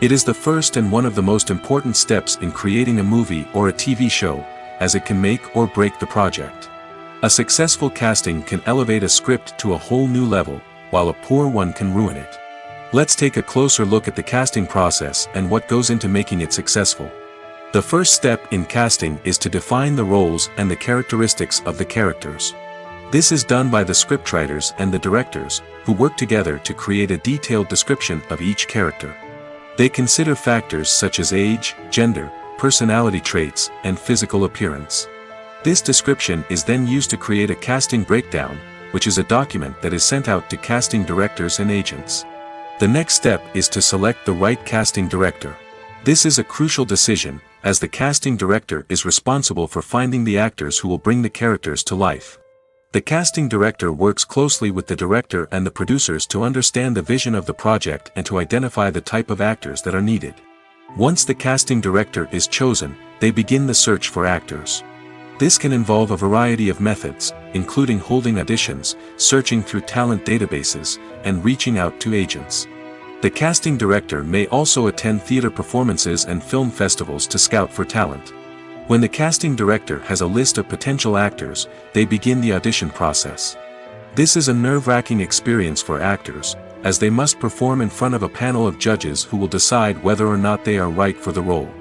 It is the first and one of the most important steps in creating a movie or a TV show, as it can make or break the project. A successful casting can elevate a script to a whole new level, while a poor one can ruin it. Let's take a closer look at the casting process and what goes into making it successful. The first step in casting is to define the roles and the characteristics of the characters. This is done by the scriptwriters and the directors, who work together to create a detailed description of each character. They consider factors such as age, gender, personality traits, and physical appearance. This description is then used to create a casting breakdown, which is a document that is sent out to casting directors and agents. The next step is to select the right casting director. This is a crucial decision, as the casting director is responsible for finding the actors who will bring the characters to life. The casting director works closely with the director and the producers to understand the vision of the project and to identify the type of actors that are needed. Once the casting director is chosen, they begin the search for actors. This can involve a variety of methods, including holding auditions, searching through talent databases, and reaching out to agents. The casting director may also attend theater performances and film festivals to scout for talent. When the casting director has a list of potential actors, they begin the audition process. This is a nerve-wracking experience for actors, as they must perform in front of a panel of judges who will decide whether or not they are right for the role.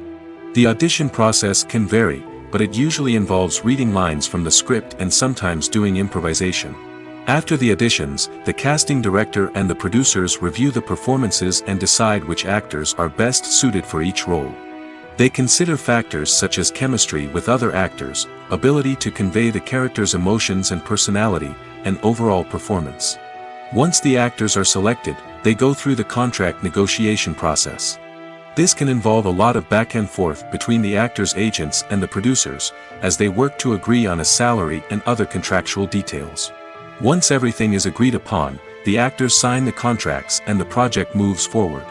The audition process can vary, but it usually involves reading lines from the script and sometimes doing improvisation. After the auditions, the casting director and the producers review the performances and decide which actors are best suited for each role. They consider factors such as chemistry with other actors, ability to convey the character's emotions and personality, and overall performance. Once the actors are selected, they go through the contract negotiation process. This can involve a lot of back and forth between the actors' agents and the producers, as they work to agree on a salary and other contractual details. Once everything is agreed upon, the actors sign the contracts and the project moves forward.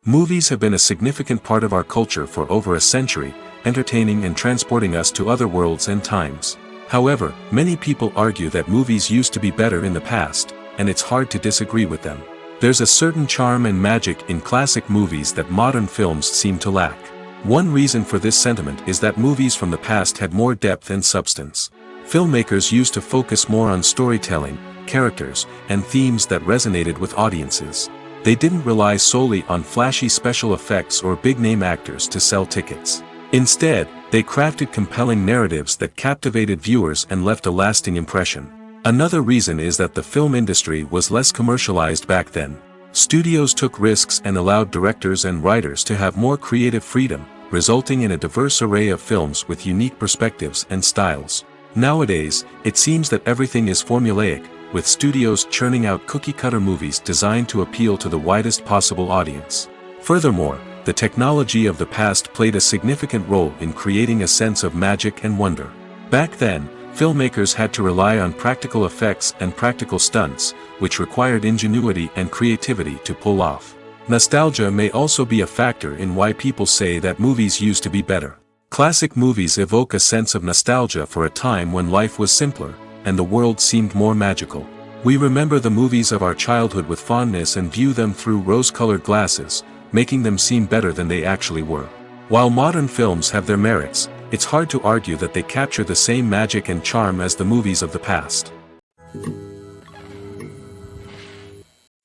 Movies have been a significant part of our culture for over a century, entertaining and transporting us to other worlds and times. However, many people argue that movies used to be better in the past, and it's hard to disagree with them. There's a certain charm and magic in classic movies that modern films seem to lack. One reason for this sentiment is that movies from the past had more depth and substance. Filmmakers used to focus more on storytelling, characters, and themes that resonated with audiences. They didn't rely solely on flashy special effects or big-name actors to sell tickets. Instead, they crafted compelling narratives that captivated viewers and left a lasting impression. Another reason is that the film industry was less commercialized back then. Studios took risks and allowed directors and writers to have more creative freedom, resulting in a diverse array of films with unique perspectives and styles. Nowadays, it seems that everything is formulaic, with studios churning out cookie-cutter movies designed to appeal to the widest possible audience. Furthermore, the technology of the past played a significant role in creating a sense of magic and wonder. Back then, filmmakers had to rely on practical effects and practical stunts, which required ingenuity and creativity to pull off. Nostalgia may also be a factor in why people say that movies used to be better. Classic movies evoke a sense of nostalgia for a time when life was simpler, and the world seemed more magical. We remember the movies of our childhood with fondness and view them through rose-colored glasses, making them seem better than they actually were. While modern films have their merits, it's hard to argue that they capture the same magic and charm as the movies of the past.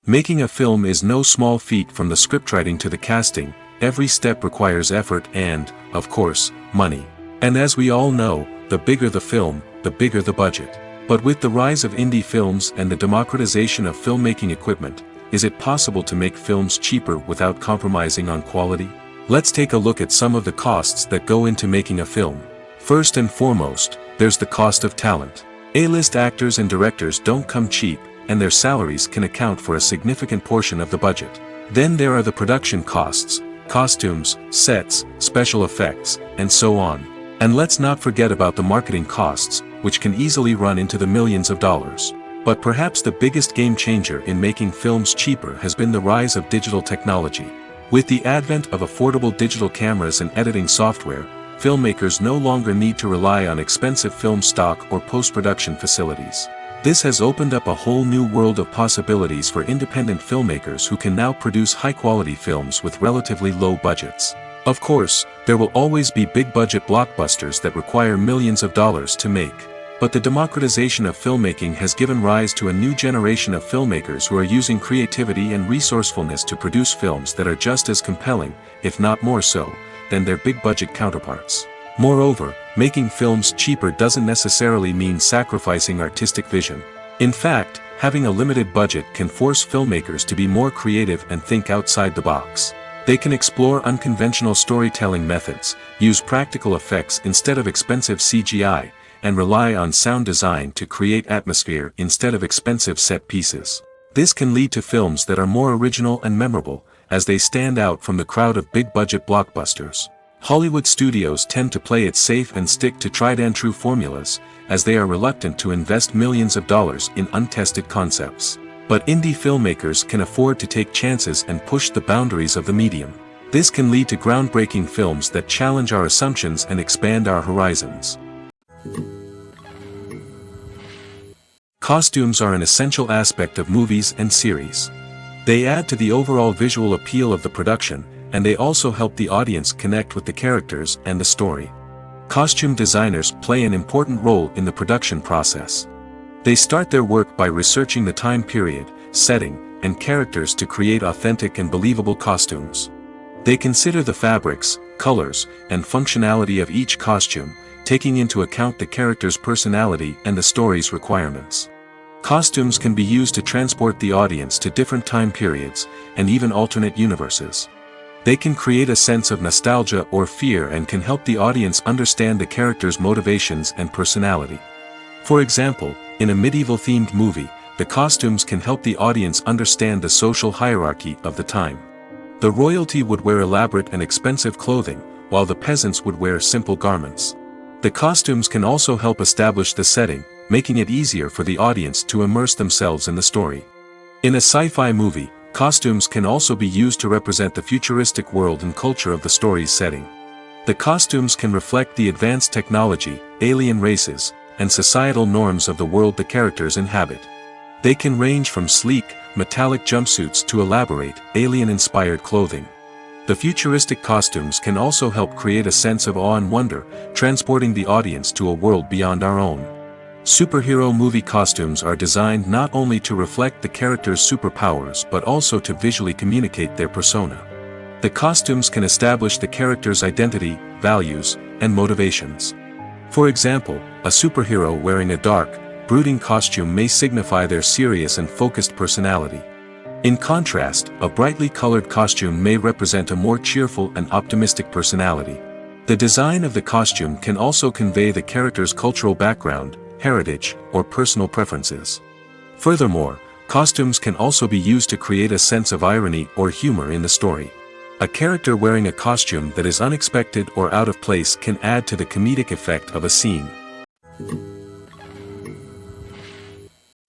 Making a film is no small feat. From the scriptwriting to the casting, every step requires effort and, of course, money. And as we all know, the bigger the film, the bigger the budget. But with the rise of indie films and the democratization of filmmaking equipment, is it possible to make films cheaper without compromising on quality? Let's take a look at some of the costs that go into making a film. First and foremost, there's the cost of talent. A-list actors and directors don't come cheap, and their salaries can account for a significant portion of the budget. Then there are the production costs, costumes, sets, special effects, and so on. And let's not forget about the marketing costs, which can easily run into the millions of dollars. But perhaps the biggest game changer in making films cheaper has been the rise of digital technology. With the advent of affordable digital cameras and editing software, filmmakers no longer need to rely on expensive film stock or post-production facilities. This has opened up a whole new world of possibilities for independent filmmakers who can now produce high-quality films with relatively low budgets. Of course, there will always be big-budget blockbusters that require millions of dollars to make. But the democratization of filmmaking has given rise to a new generation of filmmakers who are using creativity and resourcefulness to produce films that are just as compelling, if not more so, than their big-budget counterparts. Moreover, making films cheaper doesn't necessarily mean sacrificing artistic vision. In fact, having a limited budget can force filmmakers to be more creative and think outside the box. They can explore unconventional storytelling methods, use practical effects instead of expensive CGI, and rely on sound design to create atmosphere instead of expensive set pieces. This can lead to films that are more original and memorable, as they stand out from the crowd of big-budget blockbusters. Hollywood studios tend to play it safe and stick to tried-and-true formulas, as they are reluctant to invest millions of dollars in untested concepts. But indie filmmakers can afford to take chances and push the boundaries of the medium. This can lead to groundbreaking films that challenge our assumptions and expand our horizons. Costumes are an essential aspect of movies and series. They add to the overall visual appeal of the production, and they also help the audience connect with the characters and the story. Costume designers play an important role in the production process. They start their work by researching the time period, setting, and characters to create authentic and believable costumes. They consider the fabrics, colors, and functionality of each costume, taking into account the character's personality and the story's requirements. Costumes can be used to transport the audience to different time periods, and even alternate universes. They can create a sense of nostalgia or fear and can help the audience understand the character's motivations and personality. For example, in a medieval-themed movie, the costumes can help the audience understand the social hierarchy of the time. The royalty would wear elaborate and expensive clothing, while the peasants would wear simple garments. The costumes can also help establish the setting, making it easier for the audience to immerse themselves in the story. In a sci-fi movie, costumes can also be used to represent the futuristic world and culture of the story's setting. The costumes can reflect the advanced technology, alien races, and societal norms of the world the characters inhabit. They can range from sleek, metallic jumpsuits to elaborate, alien-inspired clothing. The futuristic costumes can also help create a sense of awe and wonder, transporting the audience to a world beyond our own. Superhero movie costumes are designed not only to reflect the character's superpowers but also to visually communicate their persona. The costumes can establish the character's identity, values, and motivations. For example, a superhero wearing a dark, brooding costume may signify their serious and focused personality. In contrast, a brightly colored costume may represent a more cheerful and optimistic personality. The design of the costume can also convey the character's cultural background, heritage, or personal preferences. Furthermore, costumes can also be used to create a sense of irony or humor in the story. A character wearing a costume that is unexpected or out of place can add to the comedic effect of a scene.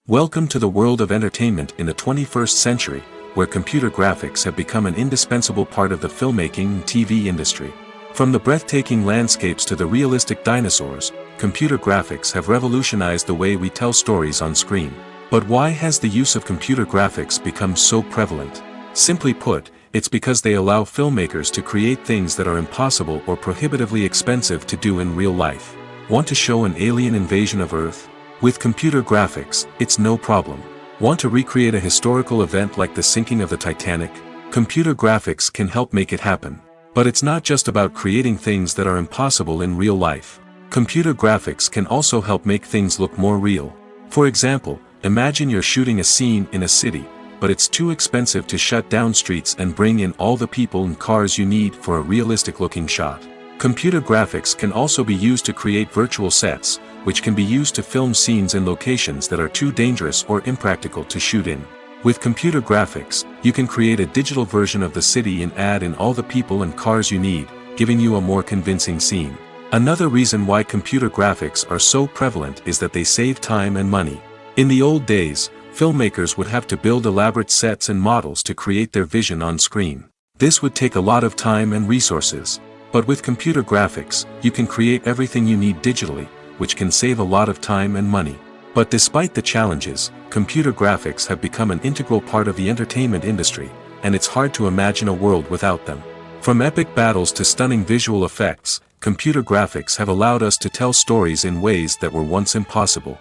Welcome to the world of entertainment in the 21st century, where computer graphics have become an indispensable part of the filmmaking and TV industry. From the breathtaking landscapes to the realistic dinosaurs, computer graphics have revolutionized the way we tell stories on screen. But why has the use of computer graphics become so prevalent? Simply put, it's because they allow filmmakers to create things that are impossible or prohibitively expensive to do in real life. Want to show an alien invasion of Earth? With computer graphics, it's no problem. Want to recreate a historical event like the sinking of the Titanic? Computer graphics can help make it happen. But it's not just about creating things that are impossible in real life. Computer graphics can also help make things look more real. For example, imagine you're shooting a scene in a city, but it's too expensive to shut down streets and bring in all the people and cars you need for a realistic-looking shot. Computer graphics can also be used to create virtual sets, which can be used to film scenes in locations that are too dangerous or impractical to shoot in. With computer graphics, you can create a digital version of the city and add in all the people and cars you need, giving you a more convincing scene. Another reason why computer graphics are so prevalent is that they save time and money. In the old days, filmmakers would have to build elaborate sets and models to create their vision on screen. This would take a lot of time and resources. But with computer graphics, you can create everything you need digitally, which can save a lot of time and money. But despite the challenges, computer graphics have become an integral part of the entertainment industry, and it's hard to imagine a world without them. From epic battles to stunning visual effects, computer graphics have allowed us to tell stories in ways that were once impossible.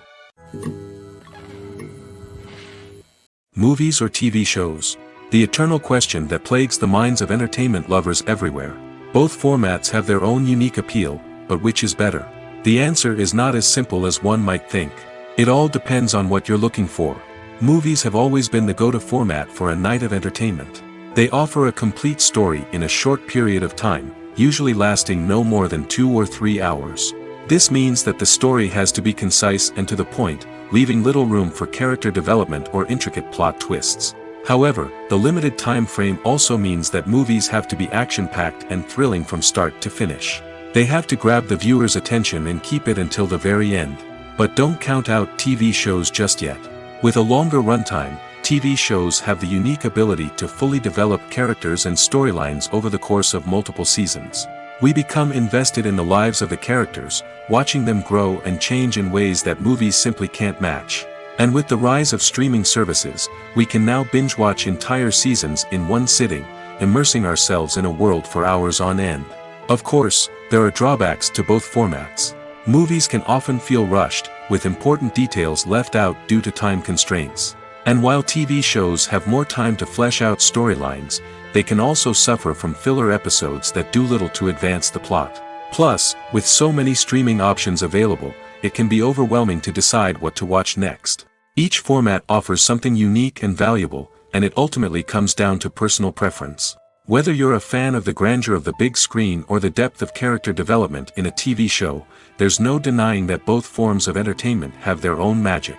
Movies or TV shows? The eternal question that plagues the minds of entertainment lovers everywhere. Both formats have their own unique appeal, but which is better? The answer is not as simple as one might think. It all depends on what you're looking for. Movies have always been the go-to format for a night of entertainment. They offer a complete story in a short period of time, usually lasting no more than 2 or 3 hours. This means that the story has to be concise and to the point, leaving little room for character development or intricate plot twists. However, the limited time frame also means that movies have to be action-packed and thrilling from start to finish. They have to grab the viewer's attention and keep it until the very end. But don't count out TV shows just yet. With a longer runtime, TV shows have the unique ability to fully develop characters and storylines over the course of multiple seasons. We become invested in the lives of the characters, watching them grow and change in ways that movies simply can't match. And with the rise of streaming services, we can now binge-watch entire seasons in one sitting, immersing ourselves in a world for hours on end. Of course, there are drawbacks to both formats. Movies can often feel rushed, with important details left out due to time constraints. And while TV shows have more time to flesh out storylines, they can also suffer from filler episodes that do little to advance the plot. Plus, with so many streaming options available, it can be overwhelming to decide what to watch next. Each format offers something unique and valuable, and it ultimately comes down to personal preference. Whether you're a fan of the grandeur of the big screen or the depth of character development in a TV show, there's no denying that both forms of entertainment have their own magic.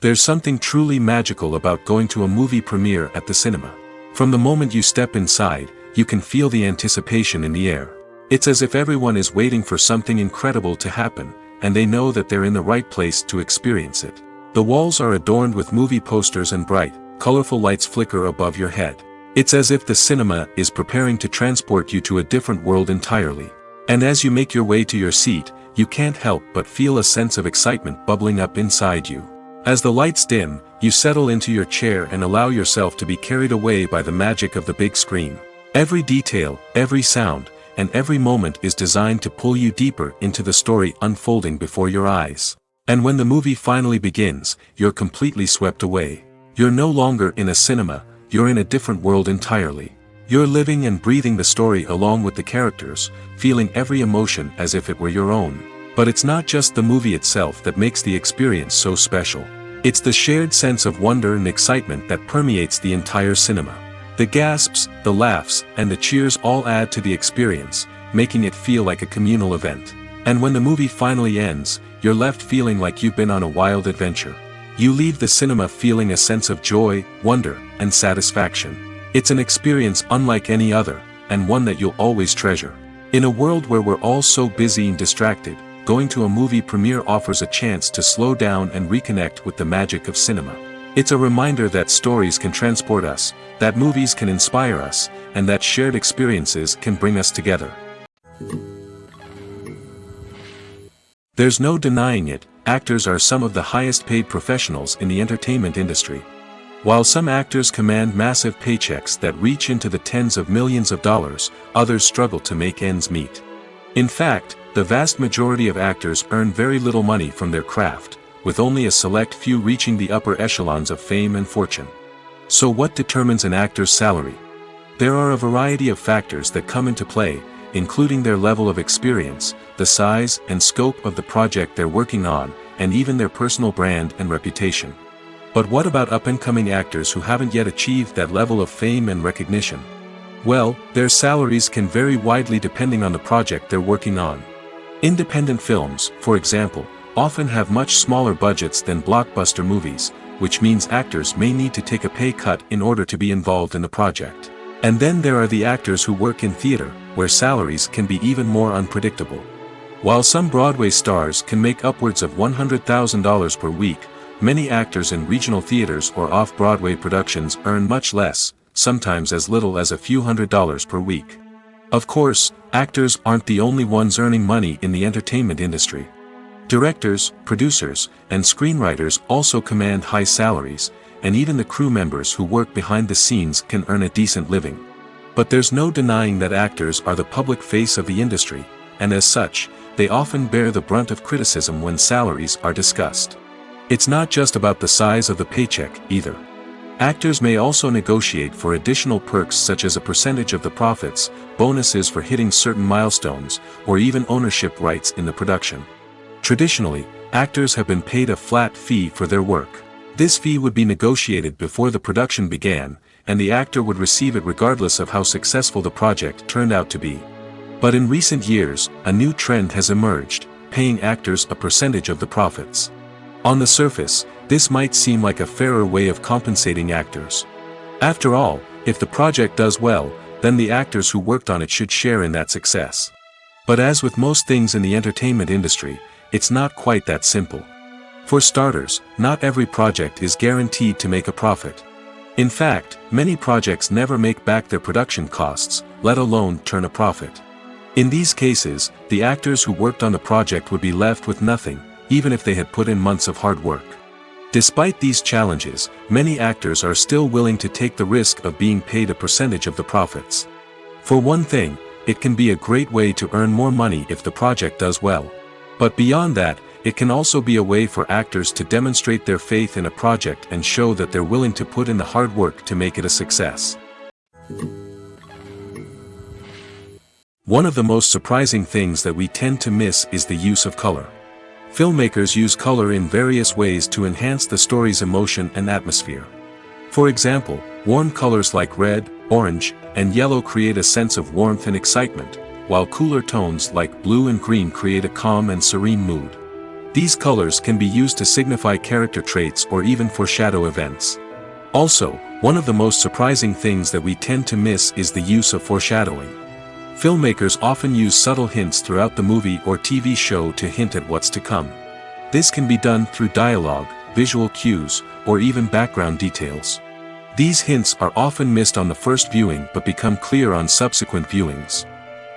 There's something truly magical about going to a movie premiere at the cinema. From the moment you step inside, you can feel the anticipation in the air. It's as if everyone is waiting for something incredible to happen, and they know that they're in the right place to experience it. The walls are adorned with movie posters and bright, colorful lights flicker above your head. It's as if the cinema is preparing to transport you to a different world entirely. And as you make your way to your seat, you can't help but feel a sense of excitement bubbling up inside you. As the lights dim, you settle into your chair and allow yourself to be carried away by the magic of the big screen. Every detail, every sound, and every moment is designed to pull you deeper into the story unfolding before your eyes. And when the movie finally begins, you're completely swept away. You're no longer in a cinema, you're in a different world entirely. You're living and breathing the story along with the characters, feeling every emotion as if it were your own. But it's not just the movie itself that makes the experience so special. It's the shared sense of wonder and excitement that permeates the entire cinema. The gasps, the laughs, and the cheers all add to the experience, making it feel like a communal event. And when the movie finally ends, you're left feeling like you've been on a wild adventure. You leave the cinema feeling a sense of joy, wonder, and satisfaction. It's an experience unlike any other, and one that you'll always treasure. In a world where we're all so busy and distracted, going to a movie premiere offers a chance to slow down and reconnect with the magic of cinema. It's a reminder that stories can transport us, that movies can inspire us, and that shared experiences can bring us together. There's no denying it, actors are some of the highest paid professionals in the entertainment industry. While some actors command massive paychecks that reach into the tens of millions of dollars, others struggle to make ends meet. In fact, the vast majority of actors earn very little money from their craft, with only a select few reaching the upper echelons of fame and fortune. So what determines an actor's salary? There are a variety of factors that come into play, including their level of experience, the size and scope of the project they're working on, and even their personal brand and reputation. But what about up-and-coming actors who haven't yet achieved that level of fame and recognition? Well, their salaries can vary widely depending on the project they're working on. Independent films, for example, often have much smaller budgets than blockbuster movies, which means actors may need to take a pay cut in order to be involved in the project. And then there are the actors who work in theater, where salaries can be even more unpredictable. While some Broadway stars can make upwards of $100,000 per week, many actors in regional theaters or off-Broadway productions earn much less, sometimes as little as a few $100s per week. Of course, actors aren't the only ones earning money in the entertainment industry. Directors, producers, and screenwriters also command high salaries, and even the crew members who work behind the scenes can earn a decent living. But there's no denying that actors are the public face of the industry, and as such, they often bear the brunt of criticism when salaries are discussed. It's not just about the size of the paycheck, either. Actors may also negotiate for additional perks such as a percentage of the profits, bonuses for hitting certain milestones, or even ownership rights in the production. Traditionally, actors have been paid a flat fee for their work. This fee would be negotiated before the production began, and the actor would receive it regardless of how successful the project turned out to be. But in recent years, a new trend has emerged, paying actors a percentage of the profits. On the surface, this might seem like a fairer way of compensating actors. After all, if the project does well, then the actors who worked on it should share in that success. But as with most things in the entertainment industry, it's not quite that simple. For starters, not every project is guaranteed to make a profit. In fact, many projects never make back their production costs, let alone turn a profit. In these cases, the actors who worked on the project would be left with nothing, even if they had put in months of hard work. Despite these challenges, many actors are still willing to take the risk of being paid a percentage of the profits. For one thing, it can be a great way to earn more money if the project does well. But beyond that, it can also be a way for actors to demonstrate their faith in a project and show that they're willing to put in the hard work to make it a success. One of the most surprising things that we tend to miss is the use of color. Filmmakers use color in various ways to enhance the story's emotion and atmosphere. For example, warm colors like red, orange, and yellow create a sense of warmth and excitement, while cooler tones like blue and green create a calm and serene mood. These colors can be used to signify character traits or even foreshadow events. Also, one of the most surprising things that we tend to miss is the use of foreshadowing. Filmmakers often use subtle hints throughout the movie or TV show to hint at what's to come. This can be done through dialogue, visual cues, or even background details. These hints are often missed on the first viewing but become clear on subsequent viewings.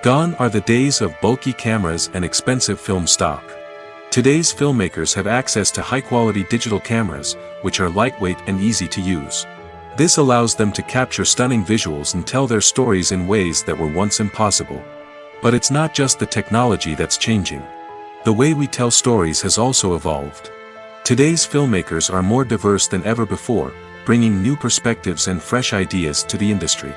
Gone are the days of bulky cameras and expensive film stock. Today's filmmakers have access to high-quality digital cameras, which are lightweight and easy to use. This allows them to capture stunning visuals and tell their stories in ways that were once impossible. But it's not just the technology that's changing. The way we tell stories has also evolved. Today's filmmakers are more diverse than ever before, bringing new perspectives and fresh ideas to the industry.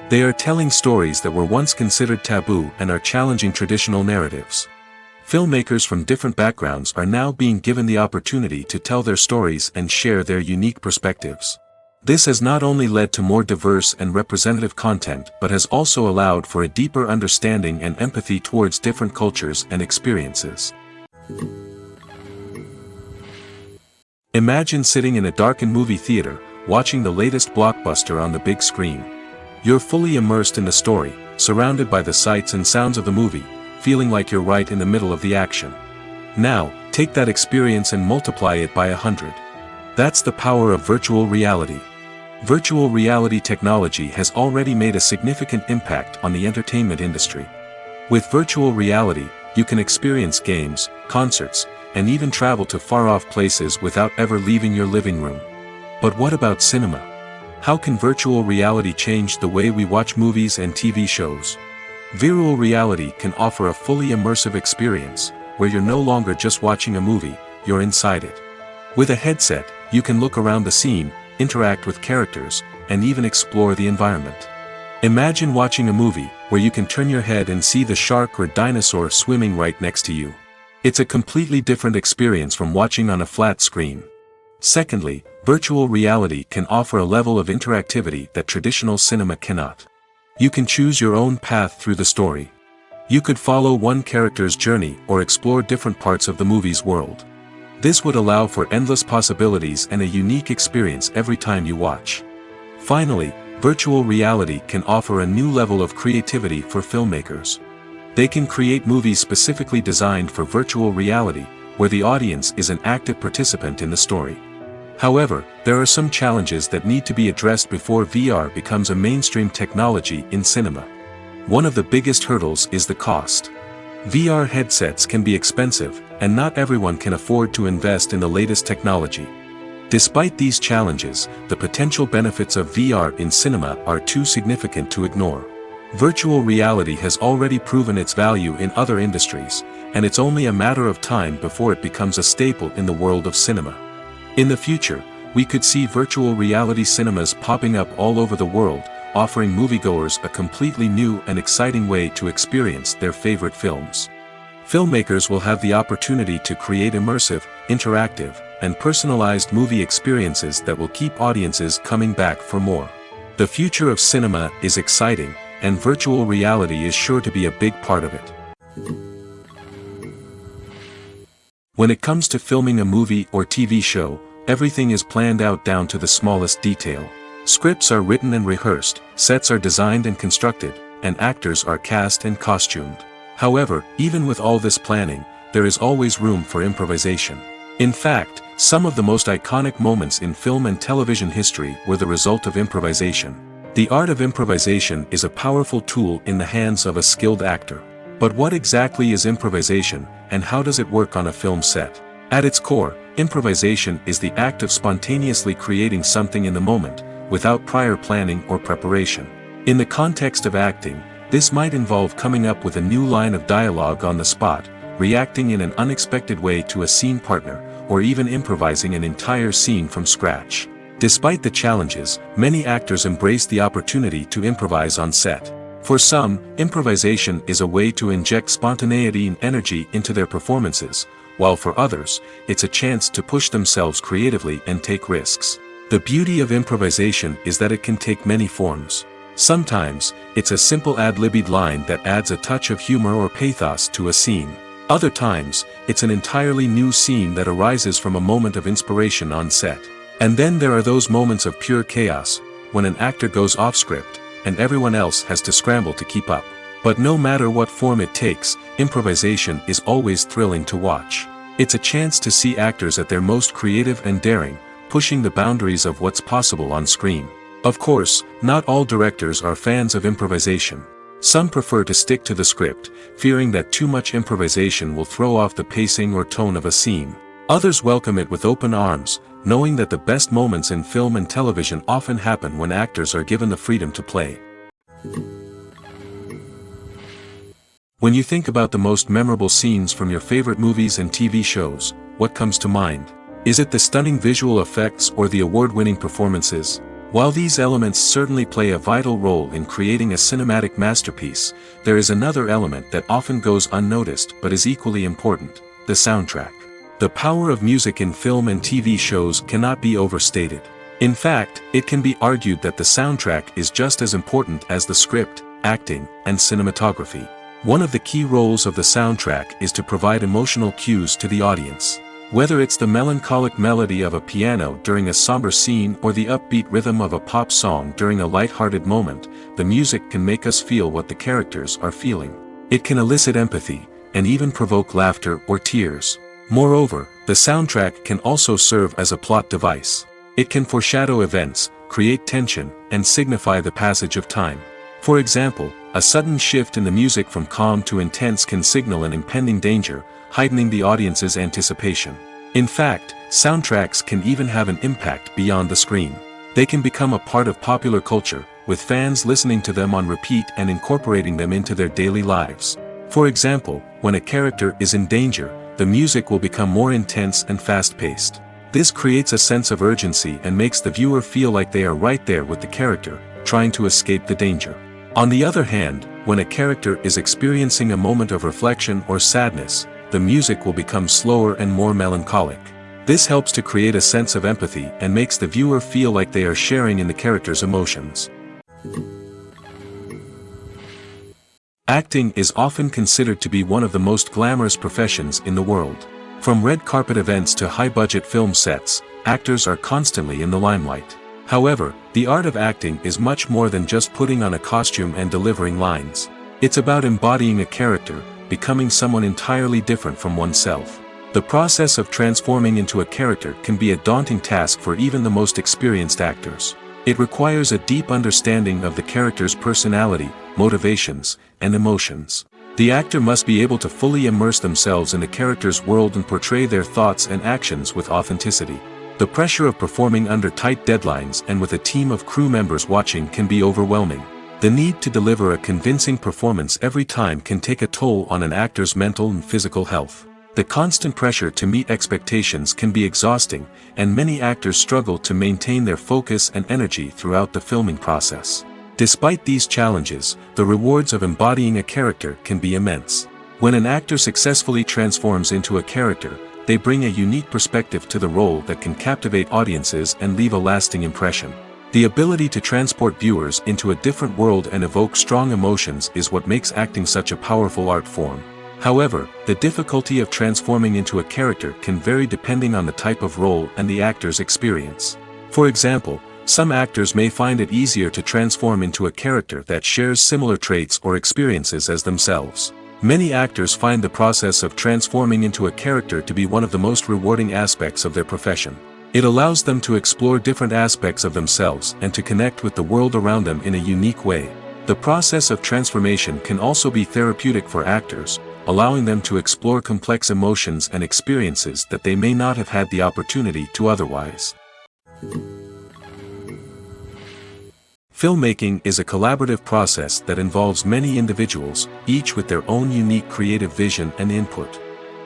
They are telling stories that were once considered taboo and are challenging traditional narratives. Filmmakers from different backgrounds are now being given the opportunity to tell their stories and share their unique perspectives. This has not only led to more diverse and representative content but has also allowed for a deeper understanding and empathy towards different cultures and experiences. Imagine sitting in a darkened movie theater, watching the latest blockbuster on the big screen. You're fully immersed in the story, surrounded by the sights and sounds of the movie, feeling like you're right in the middle of the action. Now, take that experience and multiply it by 100. That's the power of virtual reality. Virtual reality technology has already made a significant impact on the entertainment industry. With virtual reality, you can experience games, concerts, and even travel to far-off places without ever leaving your living room. But what about cinema? How can virtual reality change the way we watch movies and TV shows? Virtual reality can offer a fully immersive experience, where you're no longer just watching a movie, you're inside it. With a headset, you can look around the scene, interact with characters, and even explore the environment. Imagine watching a movie, where you can turn your head and see the shark or dinosaur swimming right next to you. It's a completely different experience from watching on a flat screen. Secondly, virtual reality can offer a level of interactivity that traditional cinema cannot. You can choose your own path through the story. You could follow one character's journey or explore different parts of the movie's world. This would allow for endless possibilities and a unique experience every time you watch. Finally, virtual reality can offer a new level of creativity for filmmakers. They can create movies specifically designed for virtual reality, where the audience is an active participant in the story. However, there are some challenges that need to be addressed before VR becomes a mainstream technology in cinema. One of the biggest hurdles is the cost. VR headsets can be expensive, and not everyone can afford to invest in the latest technology. Despite these challenges, the potential benefits of VR in cinema are too significant to ignore. Virtual reality has already proven its value in other industries, and it's only a matter of time before it becomes a staple in the world of cinema. In the future, we could see virtual reality cinemas popping up all over the world, offering moviegoers a completely new and exciting way to experience their favorite films. Filmmakers will have the opportunity to create immersive, interactive, and personalized movie experiences that will keep audiences coming back for more. The future of cinema is exciting, and virtual reality is sure to be a big part of it. When it comes to filming a movie or TV show, everything is planned out down to the smallest detail. Scripts are written and rehearsed, sets are designed and constructed, and actors are cast and costumed. However, even with all this planning, there is always room for improvisation. In fact, some of the most iconic moments in film and television history were the result of improvisation. The art of improvisation is a powerful tool in the hands of a skilled actor. But what exactly is improvisation, and how does it work on a film set? At its core, improvisation is the act of spontaneously creating something in the moment, without prior planning or preparation. In the context of acting, this might involve coming up with a new line of dialogue on the spot, reacting in an unexpected way to a scene partner, or even improvising an entire scene from scratch. Despite the challenges, many actors embrace the opportunity to improvise on set. For some, improvisation is a way to inject spontaneity and energy into their performances, while for others, it's a chance to push themselves creatively and take risks. The beauty of improvisation is that it can take many forms. Sometimes, it's a simple ad-libbed line that adds a touch of humor or pathos to a scene. Other times, it's an entirely new scene that arises from a moment of inspiration on set. And then there are those moments of pure chaos, when an actor goes off script, and everyone else has to scramble to keep up. But no matter what form it takes, improvisation is always thrilling to watch. It's a chance to see actors at their most creative and daring, pushing the boundaries of what's possible on screen. Of course, not all directors are fans of improvisation. Some prefer to stick to the script, fearing that too much improvisation will throw off the pacing or tone of a scene. Others welcome it with open arms, knowing that the best moments in film and television often happen when actors are given the freedom to play. When you think about the most memorable scenes from your favorite movies and TV shows, what comes to mind? Is it the stunning visual effects or the award-winning performances? While these elements certainly play a vital role in creating a cinematic masterpiece, there is another element that often goes unnoticed but is equally important: the soundtrack. The power of music in film and TV shows cannot be overstated. In fact, it can be argued that the soundtrack is just as important as the script, acting, and cinematography. One of the key roles of the soundtrack is to provide emotional cues to the audience. Whether it's the melancholic melody of a piano during a somber scene or the upbeat rhythm of a pop song during a light-hearted moment, the music can make us feel what the characters are feeling. It can elicit empathy, and even provoke laughter or tears. Moreover, the soundtrack can also serve as a plot device. It can foreshadow events, create tension, and signify the passage of time. For example, a sudden shift in the music from calm to intense can signal an impending danger, heightening the audience's anticipation. In fact, soundtracks can even have an impact beyond the screen. They can become a part of popular culture, with fans listening to them on repeat and incorporating them into their daily lives. For example, when a character is in danger, the music will become more intense and fast-paced. This creates a sense of urgency and makes the viewer feel like they are right there with the character, trying to escape the danger. On the other hand, when a character is experiencing a moment of reflection or sadness, the music will become slower and more melancholic. This helps to create a sense of empathy and makes the viewer feel like they are sharing in the character's emotions. Acting is often considered to be one of the most glamorous professions in the world. From red carpet events to high-budget film sets, actors are constantly in the limelight. However, the art of acting is much more than just putting on a costume and delivering lines. It's about embodying a character, becoming someone entirely different from oneself. The process of transforming into a character can be a daunting task for even the most experienced actors. It requires a deep understanding of the character's personality, motivations, and emotions. The actor must be able to fully immerse themselves in the character's world and portray their thoughts and actions with authenticity. The pressure of performing under tight deadlines and with a team of crew members watching can be overwhelming. The need to deliver a convincing performance every time can take a toll on an actor's mental and physical health. The constant pressure to meet expectations can be exhausting, and many actors struggle to maintain their focus and energy throughout the filming process. Despite these challenges, the rewards of embodying a character can be immense. When an actor successfully transforms into a character, they bring a unique perspective to the role that can captivate audiences and leave a lasting impression. The ability to transport viewers into a different world and evoke strong emotions is what makes acting such a powerful art form. However, the difficulty of transforming into a character can vary depending on the type of role and the actor's experience. For example, some actors may find it easier to transform into a character that shares similar traits or experiences as themselves. Many actors find the process of transforming into a character to be one of the most rewarding aspects of their profession. It allows them to explore different aspects of themselves and to connect with the world around them in a unique way. The process of transformation can also be therapeutic for actors, allowing them to explore complex emotions and experiences that they may not have had the opportunity to otherwise. Filmmaking is a collaborative process that involves many individuals, each with their own unique creative vision and input.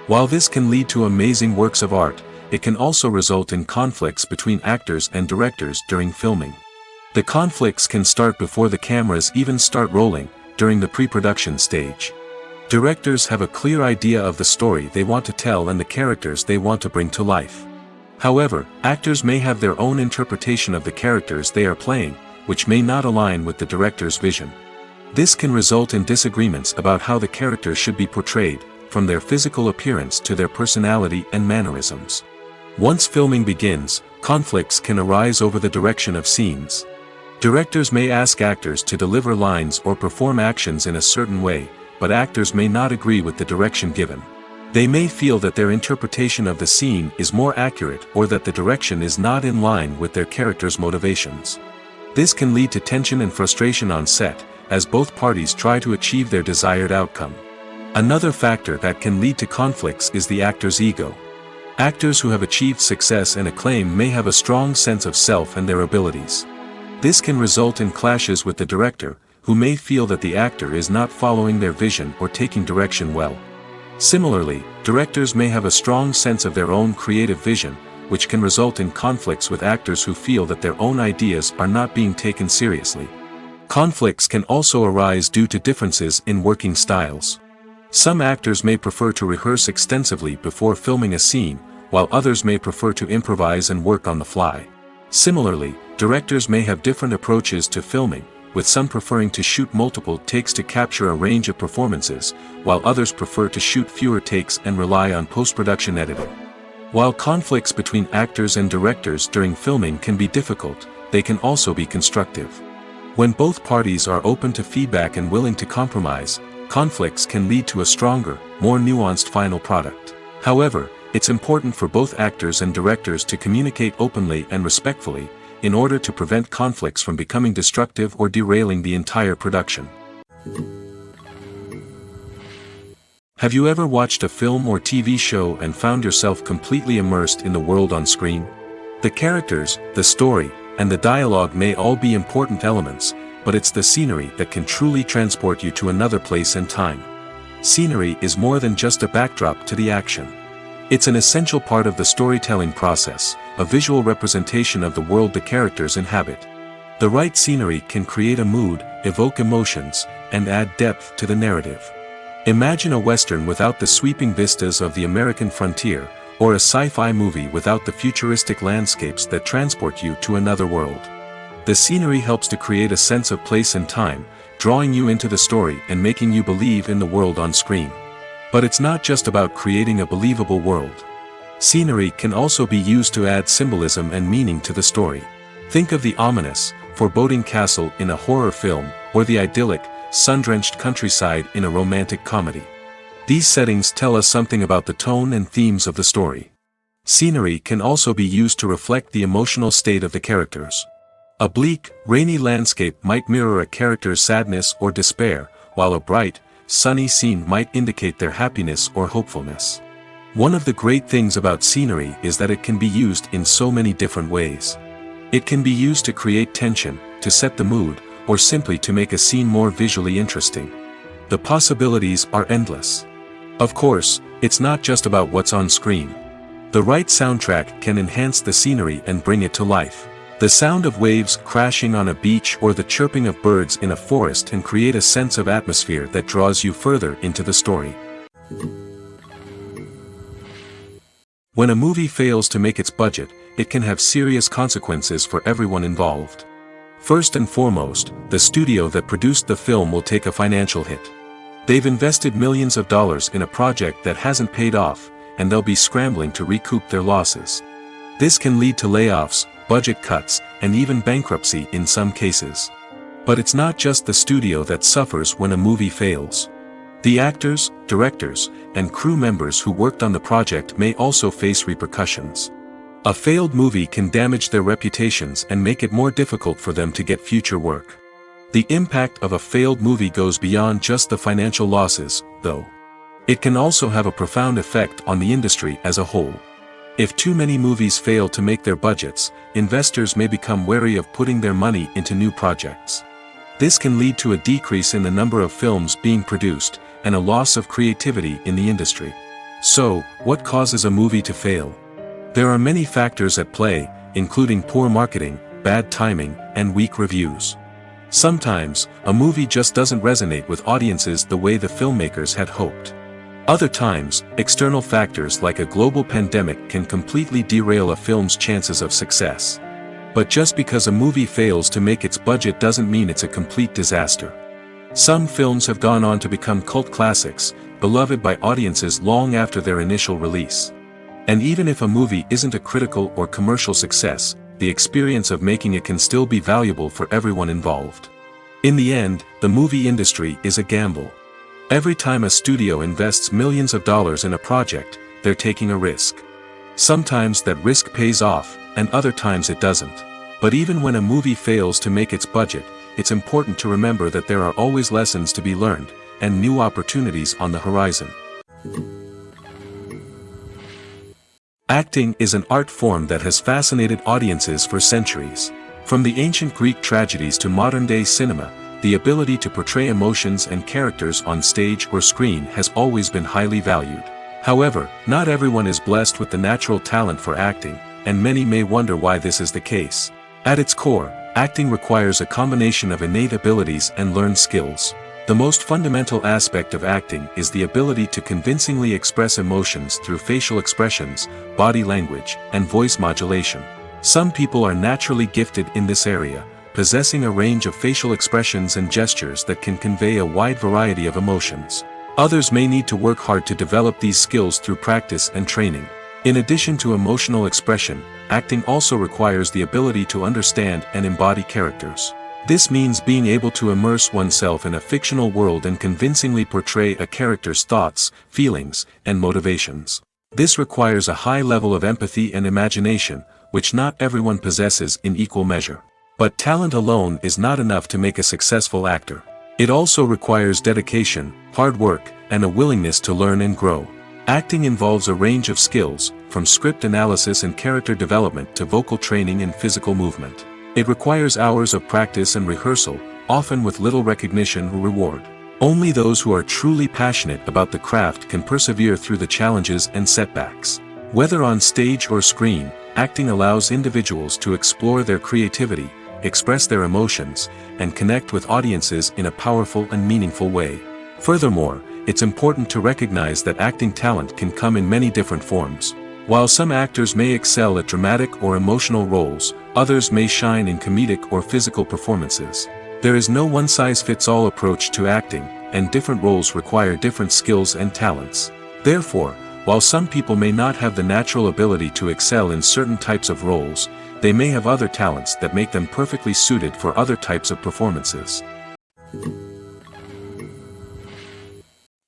While this can lead to amazing works of art, it can also result in conflicts between actors and directors during filming. The conflicts can start before the cameras even start rolling, during the pre-production stage. Directors have a clear idea of the story they want to tell and the characters they want to bring to life. However, actors may have their own interpretation of the characters they are playing, which may not align with the director's vision. This can result in disagreements about how the character should be portrayed, from their physical appearance to their personality and mannerisms. Once filming begins, conflicts can arise over the direction of scenes. Directors may ask actors to deliver lines or perform actions in a certain way, but actors may not agree with the direction given. They may feel that their interpretation of the scene is more accurate or that the direction is not in line with their character's motivations. This can lead to tension and frustration on set, as both parties try to achieve their desired outcome. Another factor that can lead to conflicts is the actor's ego. Actors who have achieved success and acclaim may have a strong sense of self and their abilities. This can result in clashes with the director, who may feel that the actor is not following their vision or taking direction well. Similarly, directors may have a strong sense of their own creative vision, which can result in conflicts with actors who feel that their own ideas are not being taken seriously. Conflicts can also arise due to differences in working styles. Some actors may prefer to rehearse extensively before filming a scene, while others may prefer to improvise and work on the fly. Similarly, directors may have different approaches to filming, with some preferring to shoot multiple takes to capture a range of performances, while others prefer to shoot fewer takes and rely on post-production editing. While conflicts between actors and directors during filming can be difficult, they can also be constructive. When both parties are open to feedback and willing to compromise, conflicts can lead to a stronger, more nuanced final product. However, it's important for both actors and directors to communicate openly and respectfully, in order to prevent conflicts from becoming destructive or derailing the entire production. Have you ever watched a film or TV show and found yourself completely immersed in the world on screen? The characters, the story, and the dialogue may all be important elements, but it's the scenery that can truly transport you to another place and time. Scenery is more than just a backdrop to the action. It's an essential part of the storytelling process, a visual representation of the world the characters inhabit. The right scenery can create a mood, evoke emotions, and add depth to the narrative. Imagine a Western without the sweeping vistas of the American frontier, or a sci-fi movie without the futuristic landscapes that transport you to another world. The scenery helps to create a sense of place and time, drawing you into the story and making you believe in the world on screen. But it's not just about creating a believable world. Scenery can also be used to add symbolism and meaning to the story. Think of the ominous, foreboding castle in a horror film, or the idyllic, sun-drenched countryside in a romantic comedy. These settings tell us something about the tone and themes of the story. Scenery can also be used to reflect the emotional state of the characters. A bleak, rainy landscape might mirror a character's sadness or despair, while a bright, sunny scene might indicate their happiness or hopefulness. One of the great things about scenery is that it can be used in so many different ways. It can be used to create tension, to set the mood, or simply to make a scene more visually interesting. The possibilities are endless. Of course, it's not just about what's on screen. The right soundtrack can enhance the scenery and bring it to life. The sound of waves crashing on a beach or the chirping of birds in a forest can create a sense of atmosphere that draws you further into the story. When a movie fails to make its budget, it can have serious consequences for everyone involved. First and foremost, the studio that produced the film will take a financial hit. They've invested millions of dollars in a project that hasn't paid off, and they'll be scrambling to recoup their losses. This can lead to layoffs, budget cuts, and even bankruptcy in some cases. But it's not just the studio that suffers when a movie fails. The actors, directors, and crew members who worked on the project may also face repercussions. A failed movie can damage their reputations and make it more difficult for them to get future work. The impact of a failed movie goes beyond just the financial losses, though. It can also have a profound effect on the industry as a whole. If too many movies fail to make their budgets, investors may become wary of putting their money into new projects. This can lead to a decrease in the number of films being produced, and a loss of creativity in the industry. So, what causes a movie to fail? There are many factors at play, including poor marketing, bad timing, and weak reviews. Sometimes, a movie just doesn't resonate with audiences the way the filmmakers had hoped. Other times, external factors like a global pandemic can completely derail a film's chances of success. But just because a movie fails to make its budget doesn't mean it's a complete disaster. Some films have gone on to become cult classics, beloved by audiences long after their initial release. And even if a movie isn't a critical or commercial success, the experience of making it can still be valuable for everyone involved. In the end, the movie industry is a gamble. Every time a studio invests millions of dollars in a project, they're taking a risk. Sometimes that risk pays off, and other times it doesn't. But even when a movie fails to make its budget, it's important to remember that there are always lessons to be learned, and new opportunities on the horizon. Acting is an art form that has fascinated audiences for centuries. From the ancient Greek tragedies to modern-day cinema, the ability to portray emotions and characters on stage or screen has always been highly valued. However, not everyone is blessed with the natural talent for acting, and many may wonder why this is the case. At its core, acting requires a combination of innate abilities and learned skills. The most fundamental aspect of acting is the ability to convincingly express emotions through facial expressions, body language, and voice modulation. Some people are naturally gifted in this area, possessing a range of facial expressions and gestures that can convey a wide variety of emotions. Others may need to work hard to develop these skills through practice and training. In addition to emotional expression, acting also requires the ability to understand and embody characters. This means being able to immerse oneself in a fictional world and convincingly portray a character's thoughts, feelings, and motivations. This requires a high level of empathy and imagination, which not everyone possesses in equal measure. But talent alone is not enough to make a successful actor. It also requires dedication, hard work, and a willingness to learn and grow. Acting involves a range of skills, from script analysis and character development to vocal training and physical movement. It requires hours of practice and rehearsal, often with little recognition or reward. Only those who are truly passionate about the craft can persevere through the challenges and setbacks. Whether on stage or screen, acting allows individuals to explore their creativity, express their emotions, and connect with audiences in a powerful and meaningful way. Furthermore, it's important to recognize that acting talent can come in many different forms. While some actors may excel at dramatic or emotional roles, others may shine in comedic or physical performances. There is no one-size-fits-all approach to acting, and different roles require different skills and talents. Therefore, while some people may not have the natural ability to excel in certain types of roles, they may have other talents that make them perfectly suited for other types of performances.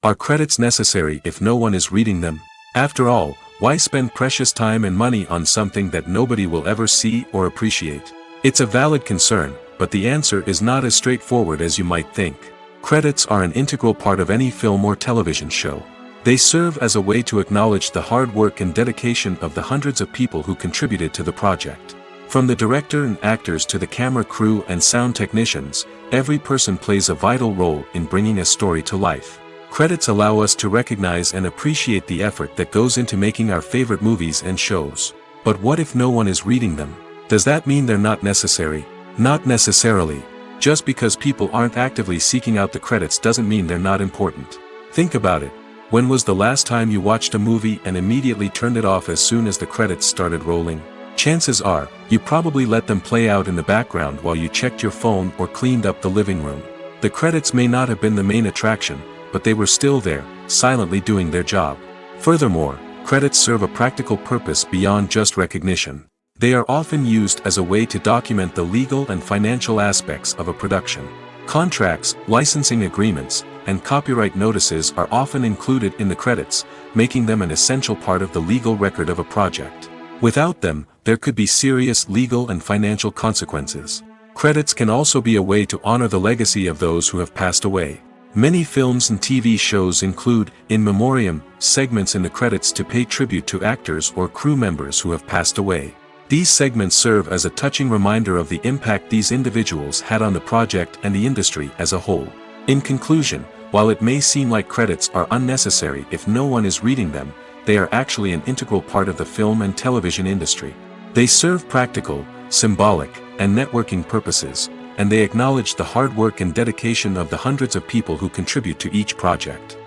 Are credits necessary if no one is reading them? After all, why spend precious time and money on something that nobody will ever see or appreciate? It's a valid concern, but the answer is not as straightforward as you might think. Credits are an integral part of any film or television show. They serve as a way to acknowledge the hard work and dedication of the hundreds of people who contributed to the project. From the director and actors to the camera crew and sound technicians, every person plays a vital role in bringing a story to life. Credits allow us to recognize and appreciate the effort that goes into making our favorite movies and shows. But what if no one is reading them? Does that mean they're not necessary? Not necessarily. Just because people aren't actively seeking out the credits doesn't mean they're not important. Think about it. When was the last time you watched a movie and immediately turned it off as soon as the credits started rolling? Chances are, you probably let them play out in the background while you checked your phone or cleaned up the living room. The credits may not have been the main attraction, but they were still there, silently doing their job. Furthermore, credits serve a practical purpose beyond just recognition. They are often used as a way to document the legal and financial aspects of a production. Contracts, licensing agreements, and copyright notices are often included in the credits, making them an essential part of the legal record of a project. Without them, there could be serious legal and financial consequences. Credits can also be a way to honor the legacy of those who have passed away. Many films and TV shows include, in memoriam, segments in the credits to pay tribute to actors or crew members who have passed away. These segments serve as a touching reminder of the impact these individuals had on the project and the industry as a whole. In conclusion, while it may seem like credits are unnecessary if no one is reading them, they are actually an integral part of the film and television industry. They serve practical, symbolic, and networking purposes, and they acknowledge the hard work and dedication of the hundreds of people who contribute to each project.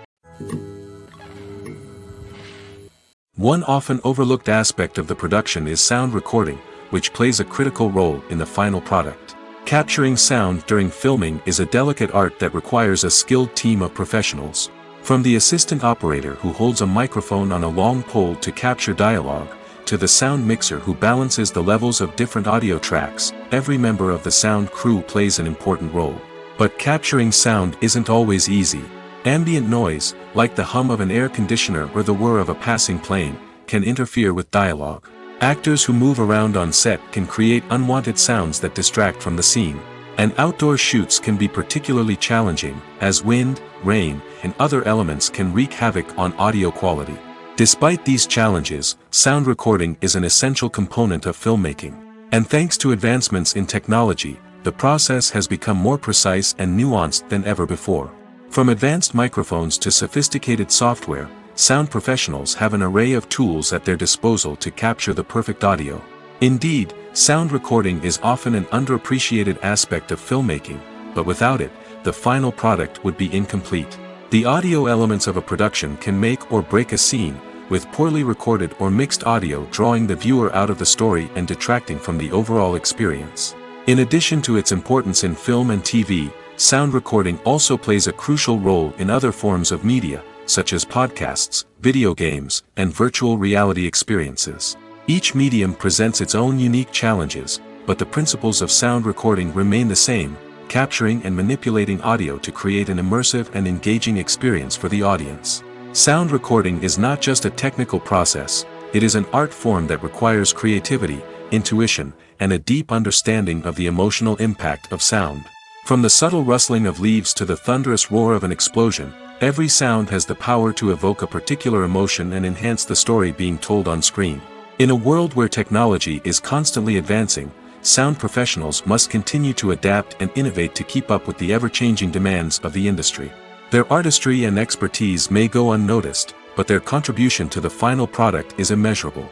One often overlooked aspect of the production is sound recording, which plays a critical role in the final product. Capturing sound during filming is a delicate art that requires a skilled team of professionals. From the assistant operator who holds a microphone on a long pole to capture dialogue, to the sound mixer who balances the levels of different audio tracks, every member of the sound crew plays an important role. But capturing sound isn't always easy. Ambient noise, like the hum of an air conditioner or the whir of a passing plane, can interfere with dialogue. Actors who move around on set can create unwanted sounds that distract from the scene. And outdoor shoots can be particularly challenging, as wind, rain, and other elements can wreak havoc on audio quality. Despite these challenges, sound recording is an essential component of filmmaking. And thanks to advancements in technology, the process has become more precise and nuanced than ever before. From advanced microphones to sophisticated software, sound professionals have an array of tools at their disposal to capture the perfect audio. Indeed, sound recording is often an underappreciated aspect of filmmaking, but without it, the final product would be incomplete. The audio elements of a production can make or break a scene, with poorly recorded or mixed audio drawing the viewer out of the story and detracting from the overall experience. In addition to its importance in film and TV, sound recording also plays a crucial role in other forms of media, such as podcasts, video games, and virtual reality experiences. Each medium presents its own unique challenges, but the principles of sound recording remain the same, capturing and manipulating audio to create an immersive and engaging experience for the audience. Sound recording is not just a technical process, it is an art form that requires creativity, intuition, and a deep understanding of the emotional impact of sound. From the subtle rustling of leaves to the thunderous roar of an explosion, every sound has the power to evoke a particular emotion and enhance the story being told on screen. In a world where technology is constantly advancing, sound professionals must continue to adapt and innovate to keep up with the ever-changing demands of the industry. Their artistry and expertise may go unnoticed, but their contribution to the final product is immeasurable.